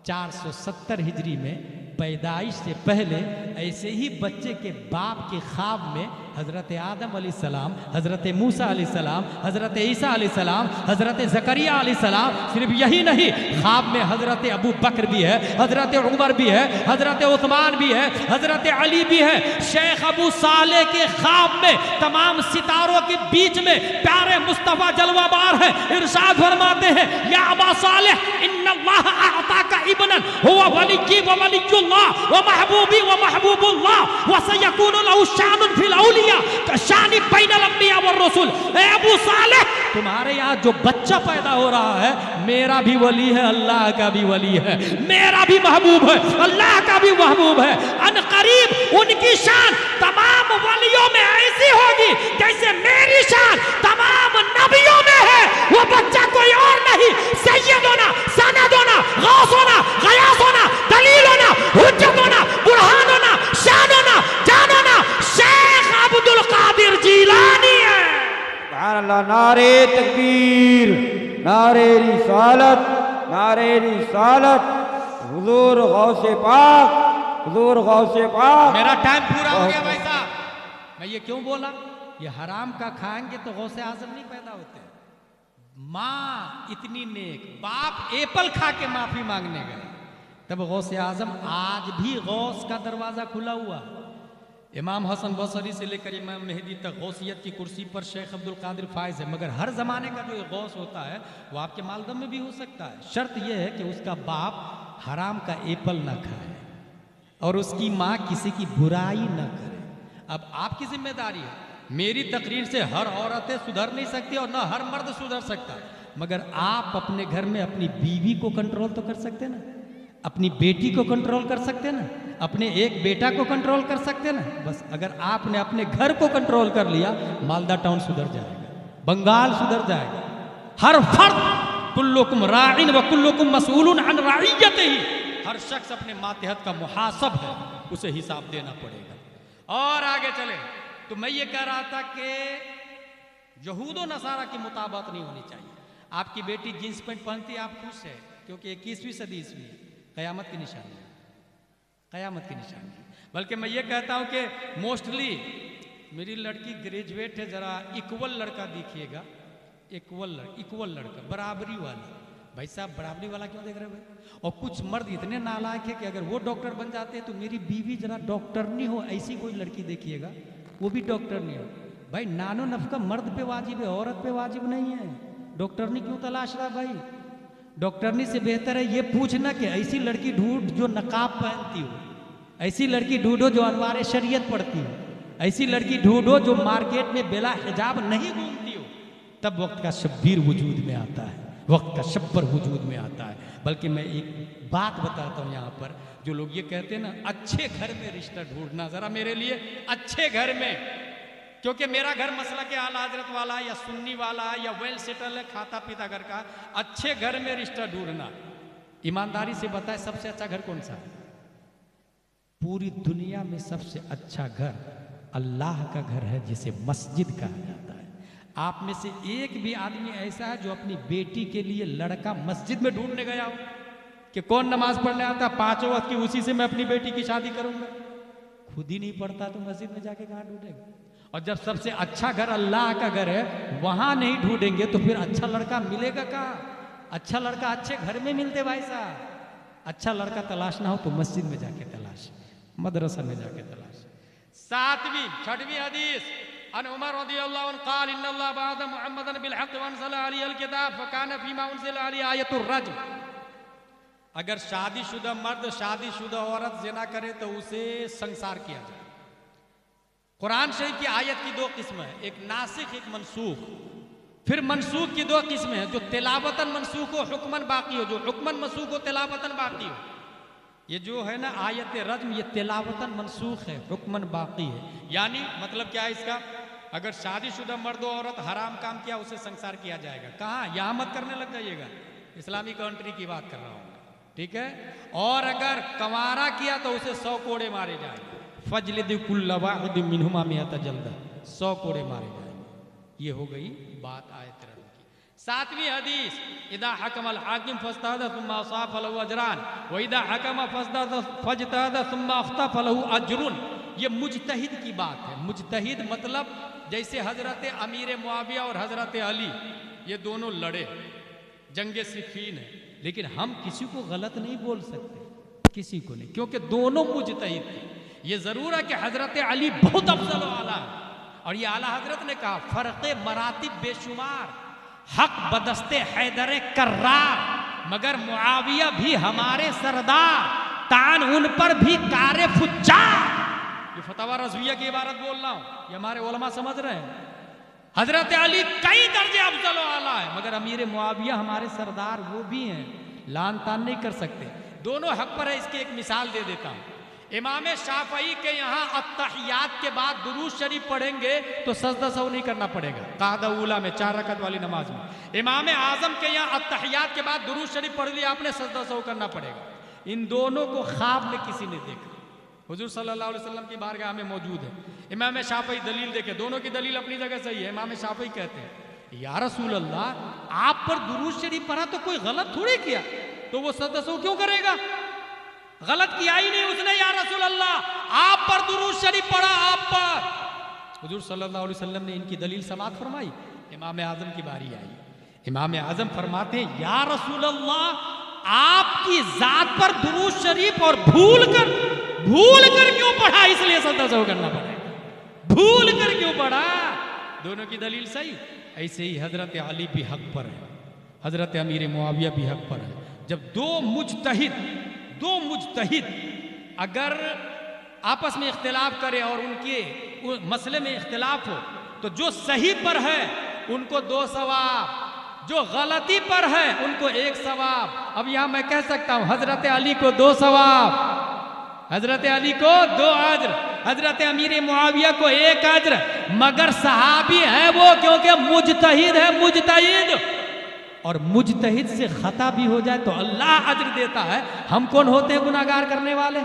470 हिजरी में, पैदाइश से पहले ऐसे ही बच्चे के बाप के ख्वाब में हज़रत आदम अलैहिस्सलाम, हज़रत मूसा अलैहिस्सलाम, हज़रत ईसा अलैहिस्सलाम, हज़रत ज़करिया अलैहिस्सलाम, सिर्फ यही नहीं, ख्वाब में हज़रत अबू बकर भी है, हज़रत उमर भी है, हज़रत उस्मान भी है, हज़रत अली भी है। शेख अबू साले के ख्वाब में तमाम सितारों के बीच में प्यारे मुस्तफ़ा जलवाबार है, इरशाद फरमाते हैं, या अबा सालेह इन्नल्लाह अअताका इब्नन हुवा वलिय्यी व वलिय्युल्लाह व महबूबी व महबूबुल्लाह व सयकूनु लहु शानुन फिल औलिया शानी बैनल अंबिया व रसूल। ए अबू सालेह, तुम्हारे यहाँ जो बच्चा पैदा हो रहा है, मेरा भी वली है, अल्लाह का भी वली है, मेरा भी महबूब है, अल्लाह का भी महबूब है। अनकरीब उनकी शान तमाम वलियों में ऐसी होगी जैसे मेरी शान तमाम नबियों में है। वो बच्चा कोई और नहीं, सैयद होना, सनद होना, गौस होना, गयास होना, दलील होना, हुज्जत होना, बुरहान होना, शान होना, जान होना, शेख अब्दुल कादिर जीलानी है। सुभान अल्लाह। नारे तकबीर, नारे रिसालत, नारे रिसालत, हुजूर गौसे पाक, हुजूर गौसे पाक। मेरा टाइम पूरा हो गया भाई साहब। मैं ये क्यों बोला, ये हराम का खाएंगे तो गौसे आजम नहीं पैदा होते। माँ इतनी नेक, बाप एप्पल खा के माफी मांगने गए, तब गौसे आजम, आज भी गौस का दरवाजा खुला हुआ। इमाम हसन बसरी से लेकर इमाम मेहदी तक गौसियत की कुर्सी पर शेख अब्दुल कादिर फायज है। मगर हर जमाने का जो गौस होता है वो आपके मालदम में भी हो सकता है। शर्त यह है कि उसका बाप हराम का एप्पल ना खाए और उसकी माँ किसी की बुराई ना करे। अब आपकी जिम्मेदारी है, मेरी तकरीर से हर औरतें सुधर नहीं सकती और ना हर मर्द सुधर सकता, मगर आप अपने घर में अपनी बीवी को कंट्रोल तो कर सकते ना, अपनी बेटी को कंट्रोल कर सकते ना, अपने एक बेटा को कंट्रोल कर सकते ना। बस अगर आपने अपने घर को कंट्रोल कर लिया, मालदा टाउन सुधर जाएगा, बंगाल सुधर जाएगा। हर फर्द, कुल्लुकुम राइन व कुल्लुकुम मसऊलुन अन रइयतिही, हर शख्स अपने मातहत का मुहासब है, उसे हिसाब देना पड़ेगा। और आगे चले तो मैं ये कह रहा था कि यहूद व नसारा की मुताबत नहीं होनी चाहिए। आपकी बेटी जींस पैंट पहनती है, आप खुश है, क्योंकि 21वीं सदी ईस्वी है, क़यामत की निशानी है, क़यामत की निशानी है। बल्कि मैं ये कहता हूँ कि मोस्टली मेरी लड़की ग्रेजुएट है, ज़रा इक्वल लड़का दिखिएगा, इक्वल लड़का, बराबरी वाला। भाई साहब बराबरी वाला क्यों देख रहे हो भाई? और कुछ मर्द इतने नालायक है कि अगर वो डॉक्टर बन जाते हैं तो मेरी बीवी जरा डॉक्टर नहीं हो, ऐसी कोई लड़की देखिएगा, वो भी डॉक्टर नहीं हो। भाई नानो नफका मर्द पे वाजिब है, औरत पे वाजिब नहीं है। डॉक्टरनी क्यों तलाश रहा भाई? डॉक्टरनी से बेहतर है ये पूछना कि ऐसी लड़की ढूंढ जो नकाब पहनती हो, ऐसी लड़की ढूंढो जो अनवार शरीयत पढ़ती हो, ऐसी लड़की ढूंढो जो मार्केट में बेला हिजाब नहीं घूमती हो। तब वक्त का शब्बीर वजूद में आता है, वक्त का शब्बर वजूद में आता है। बल्कि मैं एक बात बताता हूँ यहाँ पर, जो लोग ये कहते हैं ना अच्छे घर में रिश्ता ढूंढना, ज़रा मेरे लिए अच्छे घर में, क्योंकि मेरा घर मसला के आला हजरत वाला या सुन्नी वाला या वेल सेटल है, खाता पीता घर का, अच्छे घर में रिश्ता ढूंढना। ईमानदारी से बताए सबसे अच्छा घर कौन सा है? पूरी दुनिया में सबसे अच्छा घर अल्लाह का घर है, जिसे मस्जिद कहा जाता है। आप में से एक भी आदमी ऐसा है जो अपनी बेटी के लिए लड़का मस्जिद में ढूंढने गया हो कि कौन नमाज पढ़ने आता, 5 वक्त की, उसी से मैं अपनी बेटी की शादी करूंगा? खुद ही नहीं पढ़ता तो मस्जिद में जाके कहाँ ढूंढेगा? और जब सबसे अच्छा घर अल्लाह का घर है, वहां नहीं ढूंढेंगे तो फिर अच्छा लड़का मिलेगा कहाँ? अच्छा लड़का अच्छे घर में मिलते भाई साहब। अच्छा लड़का तलाशना हो तो मस्जिद में जाके तलाश, मदरसा में जाके तलाश। 7वीं 6वीं हदीस, अन उमर रज़ियल्लाहु अन्हु क़ाल इन्नल्लाह बअथ मुहम्मदन बिल हक़्क़ व अनज़ला अलैहिल किताब फ़कान फ़ीमा उनज़िला अलैहि आयतुर रज्म। अगर शादीशुदा मर्द शादीशुदा औरत ज़िना करे तो उसे संसार किया जाए। कुरान शरीफ की आयत की 2 किस्म है, एक नासिख एक मनसूख। फिर मनसूख की 2 किस्में हैं, जो तिलावतन मनसूख हो हुक्मन बाकी हो, जो हुक्मन मनसूख हो तिलावतन बाकी हो। ये जो है ना आयत रज्म, ये तिलावतन मनसूख है, हुक्मन बाकी है। यानी मतलब क्या है इसका? अगर शादीशुदा मर्द और औरत हराम काम किया उसे संसार किया जाएगा। कहाँ, यहाँ मत करने लग जाइएगा, इस्लामी कंट्री की बात कर रहा हूँ, ठीक है। और अगर कंवारा किया तो उसे 100 कोड़े मारे जाएंगे। फजलिद कुल्ल वाहिद मिनहुमा मिअता जल्दा, 100 कोड़े मारे जाएंगे। ये हो गई बात आयत की। 7वीं हदीस, इदा हकमल हाकिम फज्तहद सुम्मा असाब फलहु अजरान व इदा हकम फज्तहद सुम्मा अख्ता फलहु अजरुन। ये मुजतहिद की बात है। मुजतहिद मतलब जैसे हजरत अमीर मुआविया और हजरत अली, ये दोनों लड़े, जंगे सिफीन है, लेकिन हम किसी को गलत नहीं बोल सकते, किसी को नहीं, क्योंकि दोनों मुजतहिद थे। ये जरूर है कि हजरत अली बहुत अफजल व आला है, और ये आला हजरत ने कहा फर्क मरातिब बेशुमार, हक बदस्ते हैदर कर्रार, मगर मुआविया भी हमारे सरदार, तान उन पर भी कारे फुज्जार। ये फतवा रज़विया की इबारत बोल रहा हूं, ये हमारे उलमा समझ रहे हैं। हजरत अली कई दर्जे अफजल आला है, मगर अमीर मुआविया हमारे सरदार वो भी हैं, लान तान नहीं कर सकते। दोनों हक पर है। इसकी एक मिसाल दे देता हूं। इमाम शाफई के यहाँ अत्तहियात के बाद दुरूद शरीफ पढ़ेंगे तो सजदा सौ नहीं करना पड़ेगा, कादा उला में 4 रकत वाली नमाज में। इमाम आजम के यहाँ अत्तहियात के बाद दुरूद शरीफ पढ़ लिया आपने, सजदा सौ करना पड़ेगा। इन दोनों को ख्वाब में किसी ने देखा, हुजूर सल्लल्लाहु अलैहि वसल्लम की बारगाह में मौजूद है। इमाम शाफई दलील देखे, दोनों की दलील अपनी जगह सही है। इमाम शाफई कहते हैं या रसूल अल्लाह, आप पर दुरूद शरीफ पढ़ा तो कोई गलत थोड़ी किया, तो वो सजदा सौ क्यों करेगा? गलत किया ही नहीं उसने, या रसूल अल्लाह आप पर दुरूद शरीफ पढ़ा, आप पर। हुजूर सल्लल्लाहु अलैहि वसल्लम ने इनकी दलील समाअत फरमाई। इमाम आजम की बारी आई। इमाम आजम फरमाते हैं या रसूल अल्लाह, आपकी जात पर दुरूद शरीफ और भूल कर क्यों पढ़ा, इसलिए सजदा सौ करना पड़ेगा। भूल कर क्यों पढ़ा? दोनों की दलील सही। ऐसे ही हजरत अली भी हक पर है, हजरत अमीर मुआविया भी हक पर है। जब दो मुजतहिद अगर आपस में इख्तिलाफ करे और उनके मसले में इख्तिलाफ हो, तो जो सही पर है उनको 2 सवाब, जो गलती पर है उनको 1 सवाब। अब यहां मैं कह सकता हूं हजरत अली को 2 सवाब, हजरत अली को 2 अज्र, हजरत अमीर मुआविया को 1 अज्र, मगर सहाबी है वो, क्योंकि मुजतहिद है, मुजतहिद। और मुजतहिद से खता भी हो जाए तो अल्लाह अज्र देता है। हम कौन होते हैं गुनाहगार करने वाले,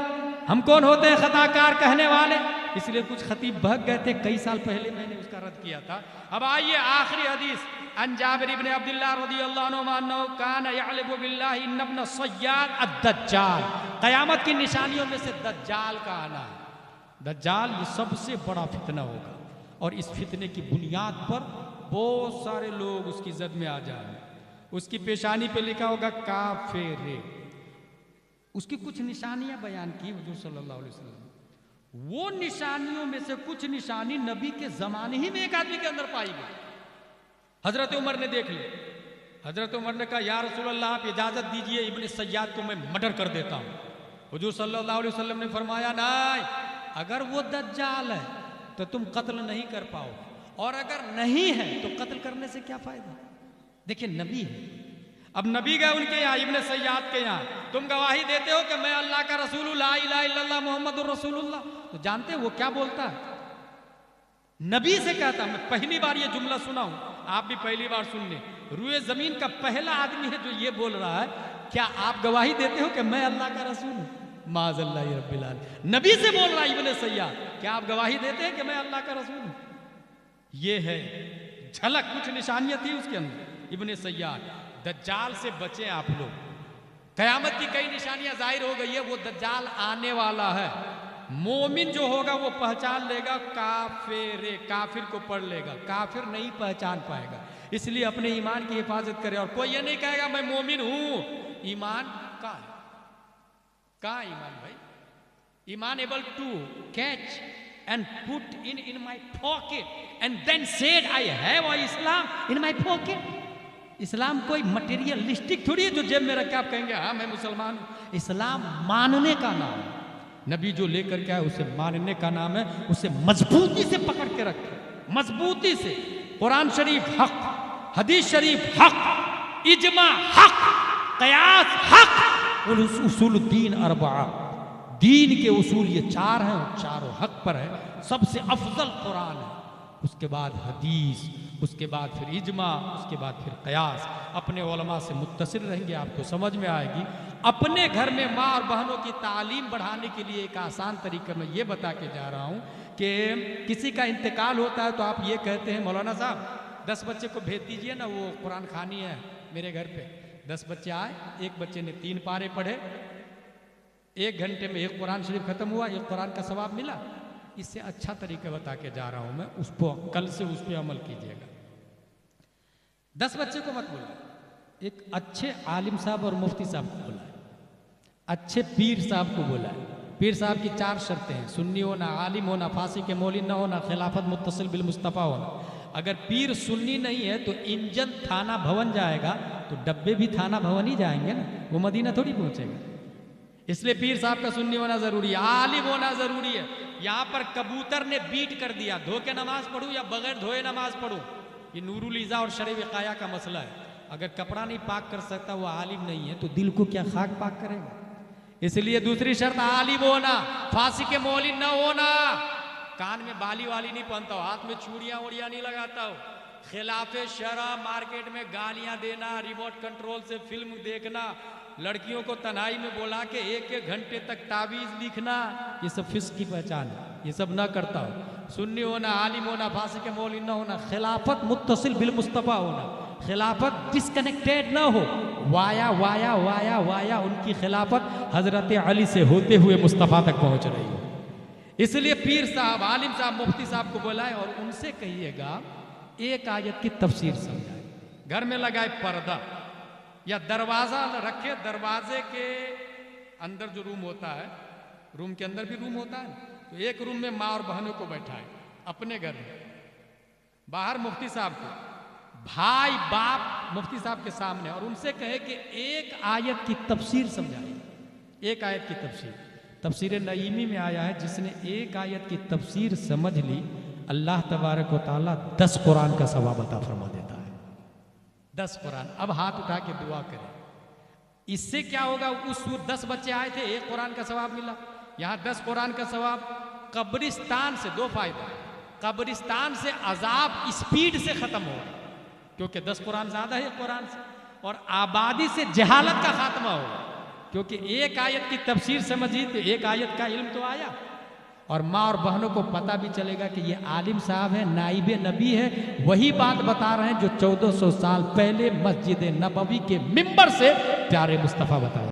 हम कौन होते हैं खताकार कहने वाले। इसलिए कुछ खतीब भाग गए थे, कई साल पहले मैंने उसका रद्द किया था। अब आइए आखिरी हदीस, अन जाबिर इब्न अब्दुल्लाह रज़ियल्लाहु अन्हु कान यअलिबु बिल्लाहि इन्न इब्न सय्याद अद-दज्जाल। क़यामत की निशानियों में से दज्जाल का आना है। दज्जाल ये सबसे बड़ा फितना होगा, और इस फितने की बुनियाद पर बहुत सारे लोग उसकी जद में आ जाएंगे। उसकी पेशानी पे लिखा होगा काफिर। उसकी कुछ निशानियां बयान की हुजूर सल्लल्लाहु अलैहि वसल्लम। वो निशानियों में से कुछ निशानी नबी के जमाने ही में एक आदमी के अंदर पाई गई। हजरत उमर ने देख ली। हजरत उमर ने कहा या रसूल अल्लाह, आप इजाजत दीजिए, इब्न सय्याद को मैं मर्डर कर देता हूं। हुजूर सल्लल्लाहु अलैहि वसल्लम ने फरमाया नहीं, अगर वो दज्जाल है तो तुम कत्ल नहीं कर पाओगे, और अगर नहीं है तो कत्ल करने से क्या फायदा। देखिए नबी है, अब नबी गए उनके यहाँ, इब्न सय्याद के यहाँ, तुम गवाही देते हो कि मैं अल्लाह का रसूल हूं, ला इलाहा इल्लल्लाह मुहम्मदुर रसूलुल्लाह, तो जानते हो वो क्या बोलता है? नबी से कहता, मैं पहली बार ये जुमला सुना हूं, आप भी पहली बार सुन ले। रुए जमीन का पहला आदमी है जो ये बोल रहा है, क्या आप गवाही देते हो कि मैं अल्लाह का रसूल हूं? माज़ल्लाह रब्बिल आलमीन, नबी से बोल रहा है इब्न सय्याद, क्या आप गवाही देते हैं कि मैं अल्लाह का रसूल हूं? ये है झलक, कुछ निशानियां थी उसके अंदर। इब्न सय्याद, दज्जाल से बचे आप लोग, कयामत की कई निशानियां जाहिर हो गई है, वो दज्जाल आने वाला है। मोमिन जो होगा वो पहचान लेगा, काफिर को पढ़ लेगा, काफिर नहीं पहचान पाएगा। इसलिए अपने ईमान की हिफाजत करे, और कोई ये नहीं कहेगा मैं मोमिन हूं। ईमान कहाँ ईमान भाई? Iman able to catch and put in my pocket and then said I have Islam in my pocket। इस्लाम कोई मटेरियलिस्टिक थोड़ी है जो जेब में रख के आप कहेंगे हाँ मैं मुसलमान हूं। इस्लाम मानने का नाम है। नबी जो लेकर के आए उसे मानने का नाम है। उसे मजबूती से पकड़ के रखे, मजबूती से। कुरान शरीफ हक, हदीस शरीफ हक, इजमा हक, कयास हक, उसूल दीन अरबा, दीन के उसूल ये 4 हैं और चारों हक पर है। सबसे अफजल कुरान है, उसके बाद हदीस, उसके बाद फिर इजमा, उसके बाद फिर कयास। अपने उलमा से मुत्तसिल रहेंगे, आपको समझ में आएगी। अपने घर में माँ और बहनों की तालीम बढ़ाने के लिए एक आसान तरीका मैं ये बता के जा रहा हूँ कि किसी का इंतकाल होता है तो आप ये कहते हैं मौलाना साहब 10 बच्चे को भेज दीजिए ना, वो कुरान खानी है मेरे घर पे। 10 बच्चे आए, एक बच्चे ने 3 पारे पढ़े, 1 घंटे में एक कुरान शरीफ खत्म हुआ, एक कुरान का सवाब मिला। इससे अच्छा तरीका बता के जा रहा हूं मैं, उस पर कल से उस पर अमल कीजिएगा। 10 बच्चे को मत बोला, एक अच्छे आलिम साहब और मुफ्ती साहब को बोला है, अच्छे पीर साहब को बोला है। पीर साहब की 4 शर्तें हैं, सुन्नी होना, आलिम होना, फांसी के मौलिन न होना, खिलाफत मुत्तसिल बिल मुस्तफ़ा होना। अगर पीर सुन्नी नहीं है तो इंजन थाना भवन जाएगा तो डब्बे भी थाना भवन ही जाएंगे ना, वो मदीना थोड़ी पहुंचेगा। इसलिए पीर साहब का सुन्नी होना जरूरी है, आलिम होना जरूरी है। यहाँ पर कबूतर ने बीट कर दिया, धो के नमाज पढ़ूं या बगैर धोए नमाज पढ़ूं, ये नूरुल इज़ा और शरे विकाया का मसला है। अगर कपड़ा नहीं पाक कर सकता वो आलिम नहीं है तो दिल को क्या खाक पाक करेगा। इसलिए दूसरी शर्त आलिम होना, फांसी के मौलिन न होना, कान में बाली वाली नहीं पहनता हो, हाथ में चूड़ियां उड़ियां नहीं लगाता हो, खिलाफे शरा मार्केट में गालियां देना, रिमोट कंट्रोल से फिल्म देखना, लड़कियों को तन्हाई में बुला के 1-1 घंटे तक तावीज़ लिखना, ये सब फिस्क की पहचान है, ये सब ना करता हो। सुन्नी होना, आलिम होना, फांसी के मौलिन न होना, खिलाफत मुत्तसिल बिल मुस्तफ़ा होना, खिलाफत डिस्कनेक्टेड ना हो, वाया वाया वाया वाया उनकी खिलाफत हजरत अली से होते हुए मुस्तफ़ा तक पहुंच रही हो। इसलिए पीर साहब, आलिम साहब, मुफ्ती साहब को बुलाए और उनसे कहिएगा एक आयत की तफसीर समझाए। घर में लगाए पर्दा या दरवाजा रखे, दरवाजे के अंदर जो रूम होता है, रूम के अंदर भी रूम होता है, तो एक रूम में माँ और बहनों को बैठाए अपने घर में, बाहर मुफ्ती साहब को, भाई बाप मुफ्ती साहब के सामने, और उनसे कहे कि एक आयत की तफसीर समझाए। एक आयत की तफसीर, तफसीर नईमी में आया है, जिसने एक आयत की तफसीर समझ ली अल्लाह तबारक व तआला 10 कुरान का सवाब अता फरमा देता है। 10 कुरान। अब हाथ उठा के दुआ करें, इससे क्या होगा? उस 10 बच्चे आए थे, 1 कुरान का सवाब मिला, यहाँ 10 कुरान का सवाब। कब्रिस्तान से 2 फायदा, कब्रिस्तान से अजाब स्पीड से खत्म होगा क्योंकि 10 कुरान ज्यादा है 1 कुरान से, और आबादी से जहालत का खात्मा होगा क्योंकि एक आयत की तफसीर समझी तो एक आयत का इल्म तो आया, और माँ और बहनों को पता भी चलेगा कि ये आलिम साहब है, नाइबे नबी है, वही बात बता रहे हैं जो 1400 साल पहले मस्जिद नबवी के मिंबर से प्यारे मुस्तफ़ा बताए।